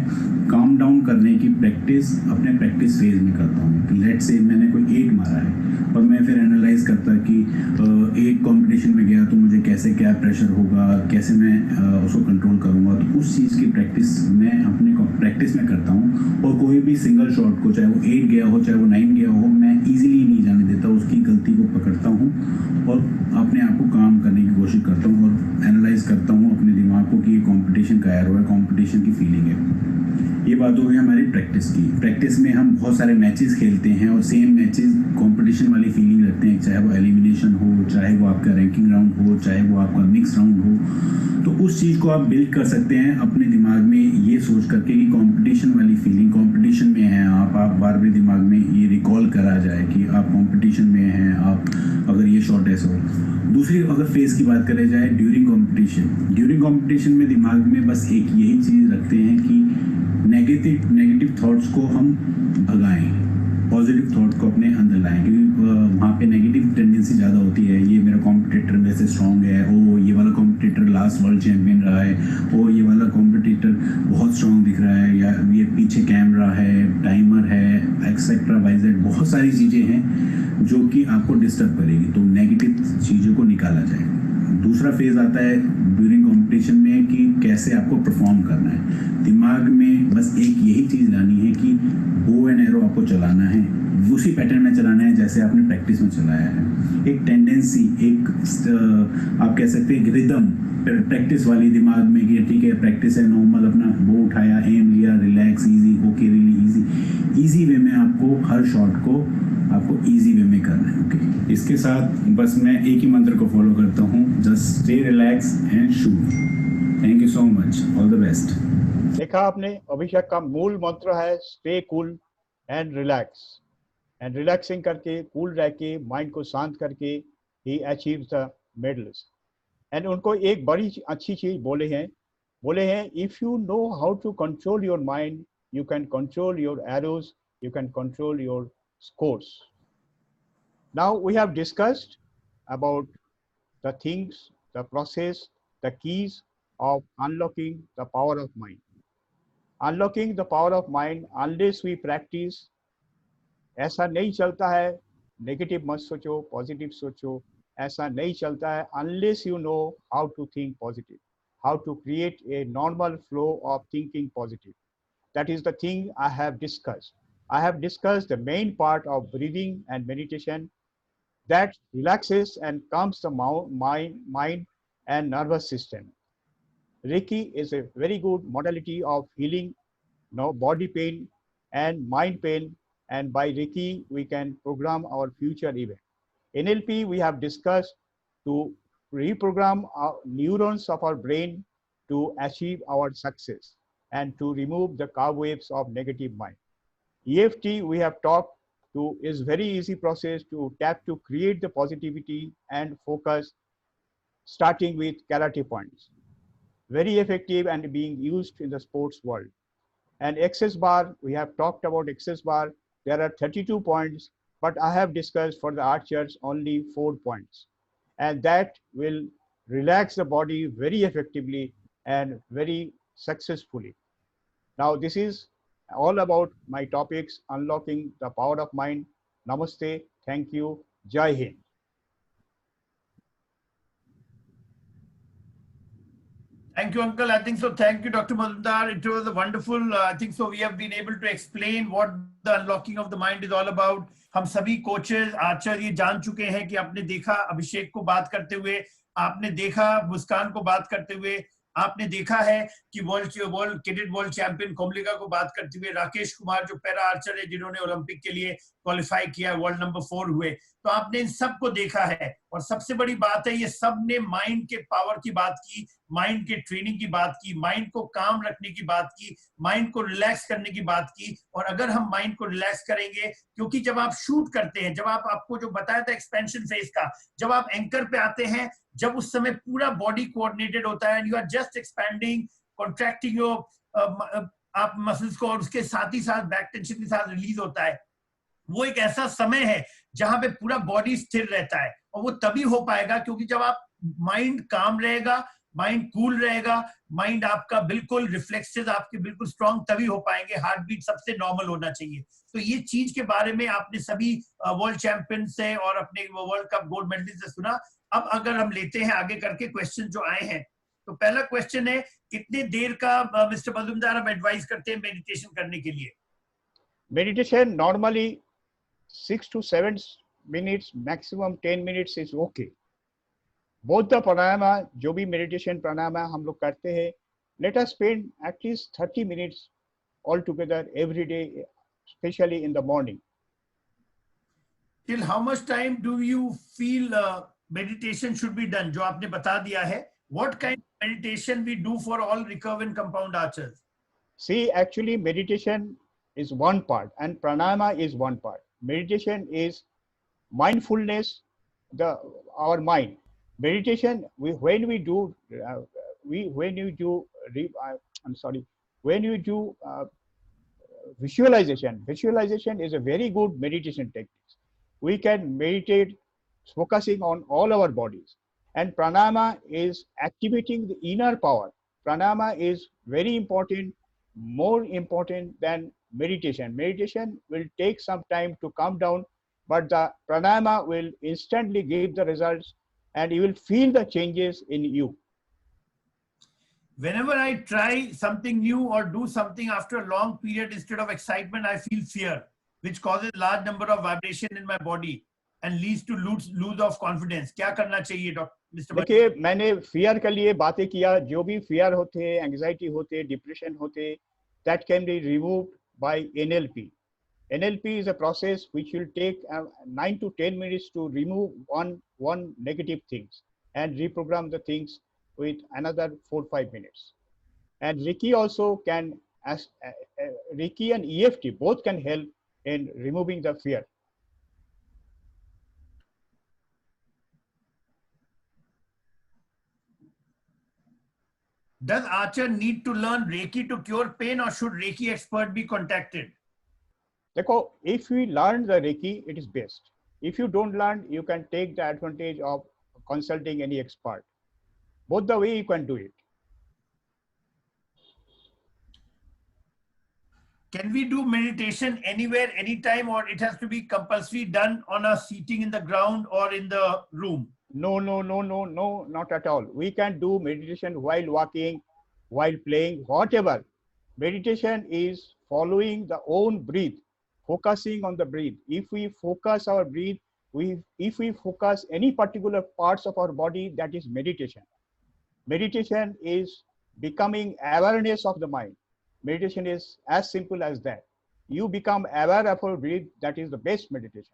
काम डाउन करने की प्रैक्टिस अपने प्रैक्टिस फेज में करता हूँ। लेट से मैंने कोई 8 मारा है और मैं फिर एनालाइज करता कि 8 कंपटीशन में गया तो मुझे कैसे क्या प्रेशर होगा, कैसे मैं उसको कंट्रोल करूँगा। तो उस चीज़ की प्रैक्टिस मैं अपने प्रैक्टिस में करता हूँ। और कोई भी सिंगल शॉट को, चाहे वो 8 गया हो चाहे वो 9 गया हो, मैं इजीली नहीं जाने देता, उसकी गलती को पकड़ता हूँ और अपने आप को काम करने की कोशिश करता हूँ और एनालाइज करता हूँ अपने दिमाग को कि ये कंपटीशन का एरो है, कंपटीशन की फीलिंग है। ये बात हो गई हमारी प्रैक्टिस की। प्रैक्टिस में हम बहुत सारे मैचेस खेलते हैं और सेम मैचेस कंपटीशन वाली फीलिंग रखते हैं, चाहे वो एलिमिनेशन हो, चाहे वो आपका रैंकिंग राउंड हो, चाहे वो आपका मिक्स राउंड हो। तो उस चीज़ को आप बिल्ड कर सकते हैं अपने दिमाग में ये सोच करके कि कंपटीशन वाली फीलिंग, कंपटीशन में हैं आप बार बार दिमाग में ये रिकॉल करा जाए कि आप कंपटीशन में हैं, आप अगर ये शॉट ऐसा हो। दूसरी अगर फेज की बात करें जाए ड्यूरिंग कंपटीशन में दिमाग में बस एक यही चीज़ रखते हैं कि नेगेटिव थॉट्स को हम भगाएं, पॉजिटिव थॉट को अपने अंदर लाएं। क्योंकि वहाँ पे नेगेटिव टेंडेंसी ज़्यादा होती है। ये मेरा कॉम्पिटिटर मेरे से स्ट्रॉन्ग है, ओ ये वाला कॉम्पिटिटर लास्ट वर्ल्ड चैंपियन रहा है, ओ ये वाला कॉम्पिटिटर बहुत स्ट्रॉन्ग दिख रहा है, या ये पीछे कैमरा है, टाइमर है, एक्सेट्रा वाइजेड। बहुत सारी चीज़ें हैं जो कि आपको डिस्टर्ब करेगी। तो नेगेटिव चीज़ों को निकाला जाए। दूसरा फेज आता है ड्यूरिंग कंपटीशन में कि कैसे आपको परफॉर्म करना है। दिमाग में बस एक यही चीज़ लानी है कि बो एंड एरो आपको चलाना है, उसी पैटर्न में चलाना है जैसे आपने प्रैक्टिस में चलाया है। एक टेंडेंसी, एक आप कह सकते हैं रिदम प्रैक्टिस वाली दिमाग में कि ठीक है प्रैक्टिस है, नॉर्मल अपना बो उठाया, एम लिया, relax, easy, okay, really easy way में आपको हर शॉट को आपको इजी वे में करना है। ओके, इसके साथ बस मैं एक ही मंत्र को फॉलो करता हूँ, just stay relax and shoot. Thank you so much, all the best.
देखा आपने, अभिषेक का मूल मंत्र है stay cool and relax, and relaxing करके, कूल रह के, माइंड को शांत करके ही अचीव द मेडल्स। एंड उनको एक बड़ी अच्छी चीज बोले हैं if you know how to control your mind, you can control your arrows, you can control your scores. Now we have discussed about the things, the process, the keys of unlocking the power of mind. Unlocking the power of mind, unless we practice, ऐसा नहीं चलता है। Negative मत सोचो, positive सोचो, ऐसा नहीं चलता है unless you know how to think positive, how to create a normal flow of thinking positive. That is the thing I have discussed. I have discussed the main part of breathing and meditation that relaxes and calms the mind and nervous system. Reiki is a very good modality of healing body pain and mind pain, and by Reiki we can program our future event. NLP we have discussed to reprogram our neurons of our brain to achieve our success and to remove the cobwebs of negative mind. EFT we have talked to is very easy process to tap to create the positivity and focus, starting with karate points. Very effective and being used in the sports world. And access bar, we have talked about access bar. There are 32 points, but I have discussed for the archers only 4 points. And that will relax the body very effectively and very successfully. Now this is all about my topics, unlocking the power of mind. Namaste, thank you, Jai Hind.
Thank you, Uncle. I think so. Thank you, Dr. Mazumdar. It was a wonderful. I think so. We have been able to explain what the unlocking of the mind is all about. हम सभी coaches Archer ये जान चुके हैं कि आपने देखा अभिषेक को बात करते हुए, आपने देखा मुस्कान को बात करते हुए, आपने देखा है कि world cadet world champion Komalika को बात करते हुए, राकेश कुमार जो पैरा आर्चर है जिन्होंने ओलंपिक के लिए क्वालिफाई किया, वर्ल्ड नंबर 4 हुए, तो आपने इन सबको देखा है। और सबसे बड़ी बात है ये सब ने माइंड के पावर की बात की, माइंड के ट्रेनिंग की बात की, माइंड को काम रखने की बात की, माइंड को रिलैक्स करने की बात की। और अगर हम माइंड को रिलैक्स करेंगे, क्योंकि जब आप शूट करते हैं, जब आपको जो बताया था एक्सपेंशन फेज का, जब आप एंकर पे आते हैं, जब उस समय पूरा बॉडी कोऑर्डिनेटेड होता है, you are just expanding, contracting your आप मसल्स को, और उसके साथ ही साथ बैक टेंशन के साथ रिलीज होता है। वो एक ऐसा समय है जहां पे पूरा बॉडी स्थिर रहता है, और वो तभी हो पाएगा क्योंकि जब आप माइंड काम रहेगा, माइंड कूल रहेगा, माइंड आपका बिल्कुल रिफ्लेक्सेस आपके बिल्कुल स्ट्रांग, तभी हो पाएंगे। हार्ट बीट सबसे नॉर्मल होना चाहिए। तो ये चीज के बारे में आपने सभी वर्ल्ड चैंपियन से और अपने वर्ल्ड कप गोल्ड मेडलिस्ट से सुना। अब अगर हम लेते हैं आगे करके क्वेश्चन जो आए हैं, तो पहला क्वेश्चन है, कितने देर का मिस्टर मजूमदार हम एडवाइस करते हैं मेडिटेशन करने के लिए?
Meditation normally 6 to 7 minutes, maximum 10 minutes is okay. Both the pranayama, जो भी meditation pranayama हम लोग करते हैं, let us spend at least 30 minutes all together every day, especially in the morning.
Till how much time do you feel meditation should be done? जो आपने बता दिया है, what kind of meditation we do for all recurve and compound archers?
See, actually meditation is one part and pranayama is one part. Meditation is mindfulness, our mind. Meditation, when you do visualization. Visualization is a very good meditation technique. We can meditate focusing on all our bodies, and pranayama is activating the inner power. Pranayama is very important, more important than meditation. Meditation will take some time to calm down, but the pranayama will instantly give the results and you will feel the changes in you.
Whenever I try something new or do something after a long period, instead of excitement, I feel fear, which causes large number of vibration in my body and leads to lose of confidence. क्या करना चाहिए doctor?
देखिए, मैंने fear के लिए बातें किया, जो भी fear होते, anxiety होते, depression होते, that can be removed by NLP. NLP is a process which will take 9 to 10 minutes to remove one negative things and reprogram the things with another 4-5 minutes. And Reiki also can, Reiki and EFT both can help in removing the fear.
Does archer need to learn Reiki to cure pain, or should Reiki expert be contacted?
देखो, if we learn the Reiki, it is best. If you don't learn, you can take the advantage of consulting any expert. Both the way you can do it.
Can we do meditation anywhere, anytime, or it has to be compulsory done on a seating in the ground or in the room?
No, not at all. We can do meditation while walking, while playing, whatever. Meditation is following the own breath, focusing on the breath. If we focus our breath, if we focus any particular parts of our body, that is meditation. Meditation is becoming awareness of the mind. Meditation is as simple as that. You become aware of your breath, that is the best meditation.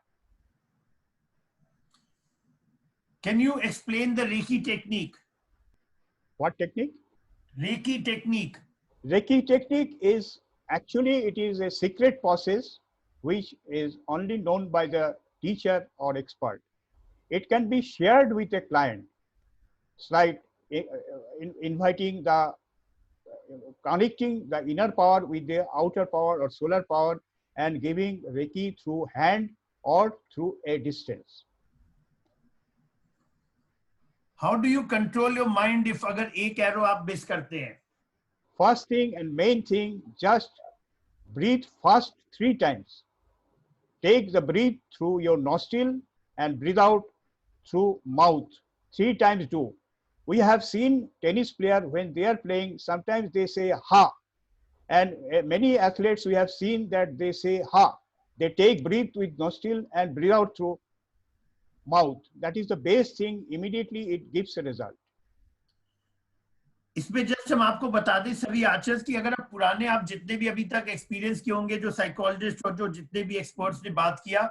Can you explain the Reiki technique?
What technique?
Reiki technique.
Reiki technique is actually, it is a secret process which is only known by the teacher or expert. It can be shared with a client. It's like inviting connecting the inner power with the outer power or solar power and giving Reiki through hand or through a distance.
How do you control your mind if अगर एक arrow आप miss करते हैं?
First thing and main thing, just breathe first 3 times. Take the breath through your nostril and breathe out through mouth. 3 times do. We have seen tennis player when they are playing, sometimes they say ha, and many athletes we have seen that they say ha. They take breath with nostril and breathe out through mouth. That is the best thing. Immediately it gives a result.
इसमें just हम आपको बता दें सभी archers की, अगर आप पुराने आप जितने भी अभी तक एक्सपीरियंस किए होंगे, जो साइकोलॉजिस्ट और जो जितने भी एक्सपर्ट्स ने बात किया,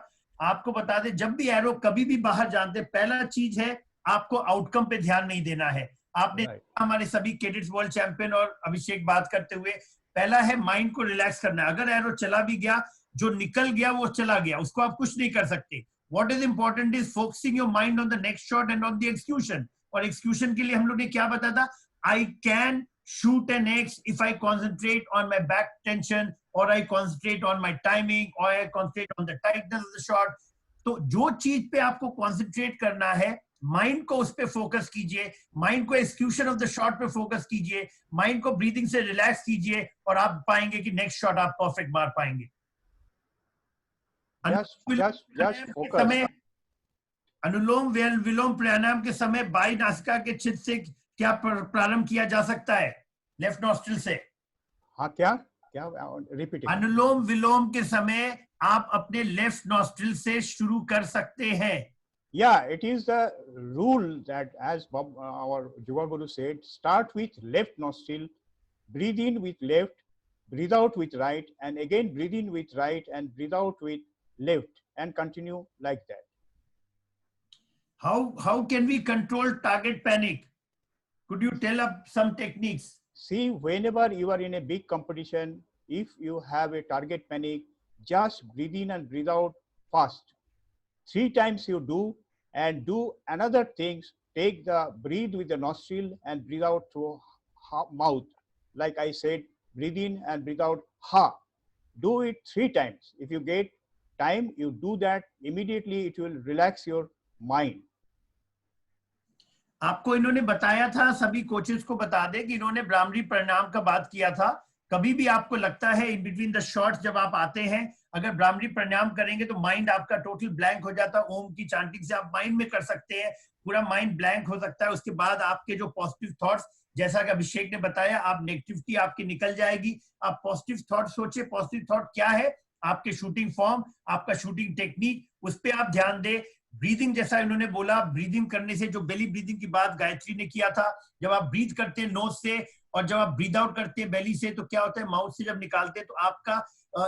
आपको बता दें जब भी एरो कभी भी बाहर जानते, पहला चीज है आपको आउटकम पे ध्यान नहीं देना है। आपने हमारे सभी कैडेट्स वर्ल्ड चैंपियन और अभिषेक बात करते हुए, पहला है माइंड को रिलैक्स करना है। अगर एरो चला भी गया, जो निकल गया वो चला गया, उसको आप कुछ नहीं कर सकते। What is important is focusing your mind on the next shot and on the execution. और एक्सक्यूशन के लिए हम लोग ने क्या बताया था, I can shoot an X if I concentrate on my back tension, or I concentrate on my timing, or I concentrate on the tightness of the shot. तो जो चीज पे आपको concentrate करना है, माइंड को उस पे फोकस कीजिए, माइंड को एक्सक्यूशन ऑफ द शॉट पे फोकस कीजिए, माइंड को ब्रीदिंग से रिलैक्स कीजिए, और आप पाएंगे कि नेक्स्ट शॉट आप परफेक्ट मार पाएंगे। समय अनुलोम विलोम प्राणायाम के समय बाई नासिका के छिद्र से क्या प्रारंभ किया जा सकता है? लेफ्ट नॉस्ट्रिल से।
हाँ, क्या रिपीट।
अनुलोम विलोम के समय आप अपने लेफ्ट नॉस्ट्रिल से शुरू कर सकते हैं।
Yeah, it is the rule that, as our Yoga Guru said, start with left nostril, breathe in with left, breathe out with right, and again breathe in with right and breathe out with left, and continue like that.
How can we control target panic? Could you tell us some techniques?
See, whenever you are in a big competition, if you have a target panic, just breathe in and breathe out fast. 3 times you do, and do another things. Take the breathe with the nostril and breathe out through mouth. Like I said, breathe in and breathe out ha. Do it 3 times. If you get time, you do that. Immediately it will relax your mind.
आपको इन्होंने बताया था, सभी coaches को बता दें कि इन्होंने ब्राह्मणी प्राणायाम का बात किया था। कभी भी आपको लगता है इन बिटवीन द शॉट्स जब आप आते हैं, अगर ब्राह्मणी प्राणायाम करेंगे तो माइंड आपका टोटल ब्लैंक हो जाता है। ओम की चांटिंग से आप माइंड में कर सकते हैं, पूरा माइंड ब्लैंक हो सकता है। उसके बाद आपके जो पॉजिटिव थॉट्स, जैसा कि अभिषेक ने बताया, आप नेगेटिविटी आपकी निकल जाएगी। आप पॉजिटिव थॉट सोचिए। पॉजिटिव थॉट क्या है? आपके शूटिंग फॉर्म, आपका शूटिंग टेक्निक, उस पर आप ध्यान दें। ब्रीदिंग, जैसा इन्होंने बोला, ब्रीदिंग करने से, जो बेली ब्रीदिंग की बात गायत्री ने किया था, जब आप ब्रीथ करते हैं नोज से और जब आप ब्रीद आउट करते हैं बेली से, तो क्या होता है, माउथ से जब निकालते हैं तो आपका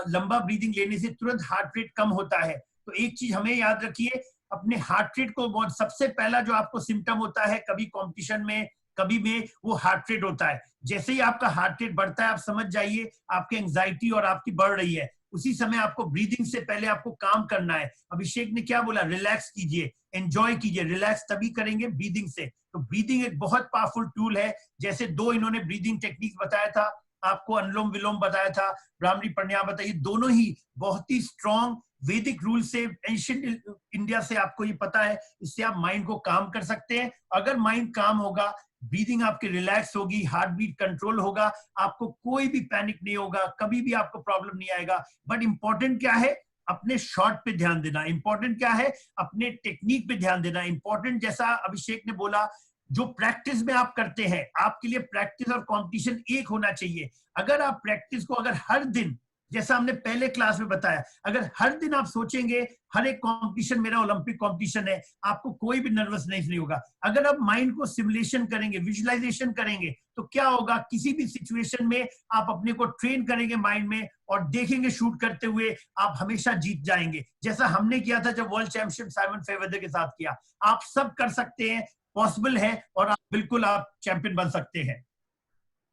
लंबा ब्रीदिंग लेने से तुरंत हार्ट रेट कम होता है। तो एक चीज हमें याद रखिए, अपने हार्ट रेट को, बहुत सबसे पहला जो आपको सिम्टम होता है कभी कॉम्पिटिशन में कभी में, वो हार्ट रेट होता है। जैसे ही आपका हार्ट रेट बढ़ता है, आप समझ जाइए आपकी एंजाइटी और आपकी बढ़ रही है। उसी समय आपको ब्रीदिंग से पहले आपको काम करना है। अभिषेक ने क्या बोला? रिलैक्स कीजिए, एंजॉय कीजिए। रिलैक्स तभी करेंगे ब्रीदिंग से। तो ब्रीदिंग एक बहुत पावरफुल टूल है। जैसे 2 इन्होंने ब्रीदिंग टेक्निक बताया था, आपको अनुलोम विलोम बताया था, ब्राह्मणी प्राणायाम बताइए, दोनों ही बहुत ही स्ट्रॉन्ग वैदिक रूल से, एंशिएंट इंडिया से आपको ये पता है। इससे आप माइंड को काम कर सकते हैं। अगर माइंड काम होगा, ब्रीदिंग आपकी रिलैक्स होगी, हार्ट बीट कंट्रोल होगा, आपको कोई भी पैनिक नहीं होगा, कभी भी आपको प्रॉब्लम नहीं आएगा। बट इंपॉर्टेंट क्या है? अपने शॉट पे ध्यान देना। इंपॉर्टेंट क्या है? अपने टेक्निक पे ध्यान देना। इंपॉर्टेंट, जैसा अभिषेक ने बोला, जो प्रैक्टिस में आप करते हैं, आपके लिए प्रैक्टिस और कंपटीशन एक होना चाहिए। अगर आप प्रैक्टिस को, अगर हर दिन, जैसा हमने पहले क्लास में बताया, अगर हर दिन आप सोचेंगे हर एक कंपटीशन मेरा ओलंपिक कंपटीशन है, आपको कोई भी नर्वसनेस नहीं होगा। अगर आप माइंड को सिमुलेशन करेंगे, विजुअलाइजेशन करेंगे, तो क्या होगा, किसी भी सिचुएशन में आप अपने को ट्रेन करेंगे माइंड में और देखेंगे शूट करते हुए, आप हमेशा जीत जाएंगे। जैसा हमने किया था जब वर्ल्ड चैंपियनशिप साइमन फेयरवेदर के साथ किया। आप सब कर सकते हैं, पॉसिबल है, और आप बिल्कुल आप चैंपियन बन सकते हैं।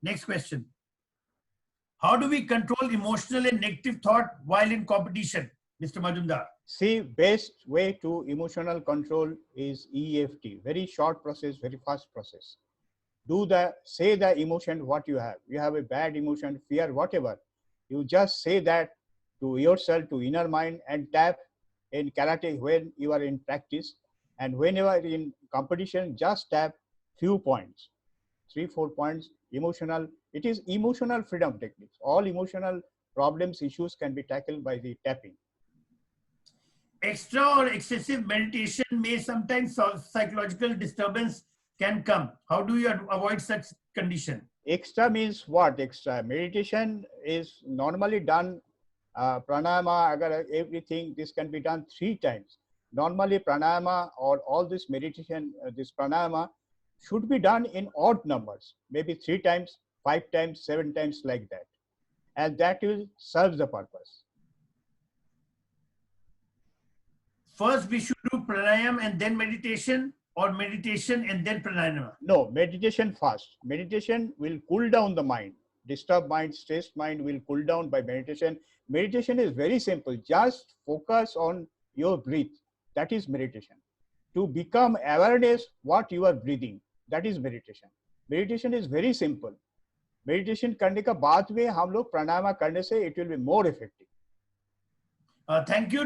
Next question, how do we control emotional and negative thought while in competition, Mr. Majumdar?
See, best way to emotional control is EFT. Very short process, very fast process. Say the emotion what you have. You have a bad emotion, fear, whatever. You just say that to yourself, to inner mind, and tap. In karate, when you are in practice, and whenever in competition, just tap few points, 3-4 points. Emotional, it is emotional freedom techniques. All emotional problems, issues can be tackled by the tapping.
Extra or excessive meditation may sometimes psychological disturbance can come. How do you avoid such condition?
Extra means what? Extra meditation is normally done. Pranayama, agar everything, this can be done 3 times. Normally pranayama or all this meditation, this pranayama should be done in odd numbers, maybe 3 times, 5 times, 7 times, like that, and that will serve the purpose.
First we should do pranayam and then meditation, or meditation and then pranayama?
No, meditation first. Meditation will cool down the mind. Disturbed mind, stressed mind will cool down by meditation. Meditation is very simple. Just focus on your breath. That is meditation. To become awareness what you are breathing, that is meditation. Meditation is very simple. Meditation करने का बाद में हम लोग प्राणायाम करने से it will be more effective.
Thank you,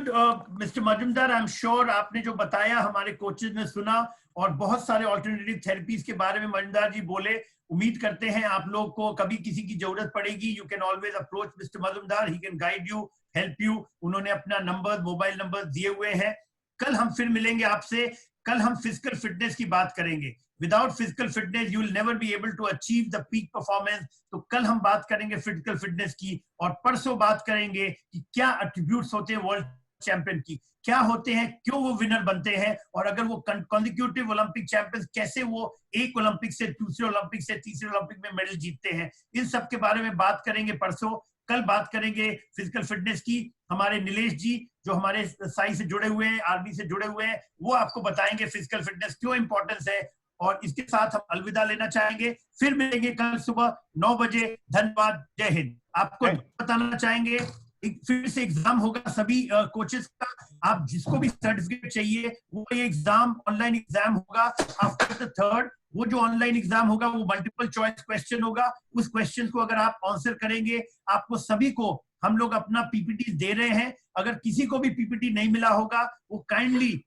Mr. Majumdar. I'm sure आपने जो बताया हमारे कोचेज ने सुना और बहुत सारे ऑल्टरनेटिव थेरेपीज के बारे में मजुमदार जी बोले. उम्मीद करते हैं आप लोग को कभी किसी की जरूरत पड़ेगी, you can always approach mister Majumdar. He can guide you, help you. उन्होंने अपना नंबर, मोबाइल नंबर दिए हुए हैं. कल हम फिर मिलेंगे आपसे. कल हम फिजिकल फिटनेस की बात करेंगे. Without physical fitness you will never be able to achieve the peak performance. तो कल हम बात करेंगे फिजिकल फिटनेस की, और परसों बात करेंगे कि क्या एट्रीब्यूट्स होते हैं वर्ल्ड चैंपियन की, क्या होते हैं, क्यों वो विनर बनते हैं, और अगर वो कॉन्जिक्यूटिव ओलंपिक चैंपियंस कैसे वो एक ओलंपिक से दूसरे ओलंपिक से तीसरे ओलंपिक में मेडल जीतते हैं. इन सब के बारे में बात करेंगे परसों. कल बात करेंगे फिजिकल फिटनेस की. हमारे नीलेश जी जो हमारे साई से जुड़े हुए हैं, आर्मी से जुड़े हुए हैं, वो आपको बताएंगे फिजिकल फिटनेस क्यों इंपॉर्टेंस है. और इसके साथ हम अलविदा लेना चाहेंगे. फिर मिलेंगे कल सुबह 9 बजे. धन्यवाद. जय हिंद. आपको बताना चाहेंगे फिर से एग्जाम होगा सभी कोचेस का. आप जिसको भी सर्टिफिकेट चाहिए वो ये एग्जाम ऑनलाइन एग्जाम होगा आफ्टर द 3rd. वो जो ऑनलाइन एग्जाम होगा वो मल्टीपल चॉइस क्वेश्चन होगा. उस क्वेश्चन को अगर आप आंसर करेंगे, आपको सभी को हम लोग अपना पीपीटी दे रहे हैं. अगर किसी को भी पीपीटी नहीं मिला होगा वो काइंडली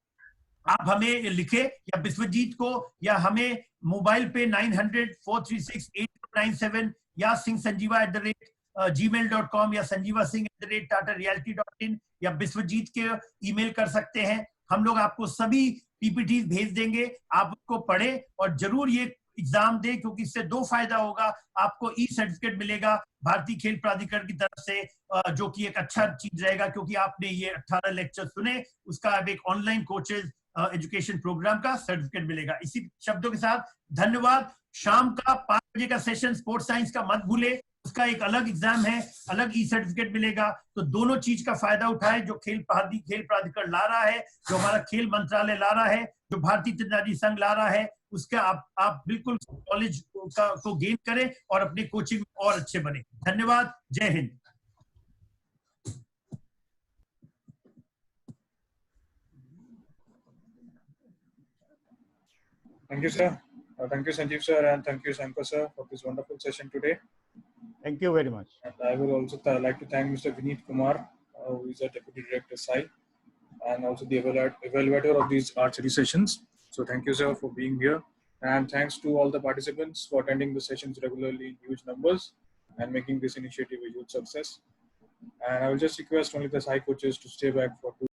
आप हमें लिखे, या विश्वजीत को, या हमें मोबाइल पे 900-436-8097 या singsanjeeva@gmail.com या sanjeevasingh@tatareality.in या विश्वजीत के ईमेल कर सकते हैं. हम लोग आपको सभी पीपीटी भेज देंगे. आप उसको पढ़ें और जरूर ये एग्जाम दें, क्योंकि इससे 2 फायदा होगा. आपको ई सर्टिफिकेट मिलेगा भारतीय खेल प्राधिकरण की तरफ से, जो कि एक अच्छा चीज रहेगा, क्योंकि आपने ये 18 लेक्चर सुने. उसका अब एक ऑनलाइन कोचेज एजुकेशन प्रोग्राम का सर्टिफिकेट मिलेगा. इसी शब्दों के साथ धन्यवाद. शाम का 5 बजे का सेशन स्पोर्ट्स साइंस का मत भूले. उसका एक अलग एग्जाम है, अलग ई सर्टिफिकेट मिलेगा. तो दोनों चीज का फायदा उठाए, जो खेल प्राधिकरण ला रहा है, जो हमारा खेल मंत्रालय ला रहा है, जो भारतीय तीरंदाजी संघ ला रहा है, उसका आप बिल्कुल नॉलेज को गेन करें और अपने कोचिंग और अच्छे बने. धन्यवाद. जय Hind.
Thank you, sir. Thank you, Sanjeev sir, and thank you, Shankar sir, for this wonderful session today.
Thank you very much.
And I would also like to thank Mr. Vineet Kumar, who is a Deputy Director SAI, and also the evaluator of these archery sessions. So thank you, sir, for being here. And thanks to all the participants for attending the sessions regularly in huge numbers and making this initiative a huge success. And I will just request only the SAI coaches to stay back for 2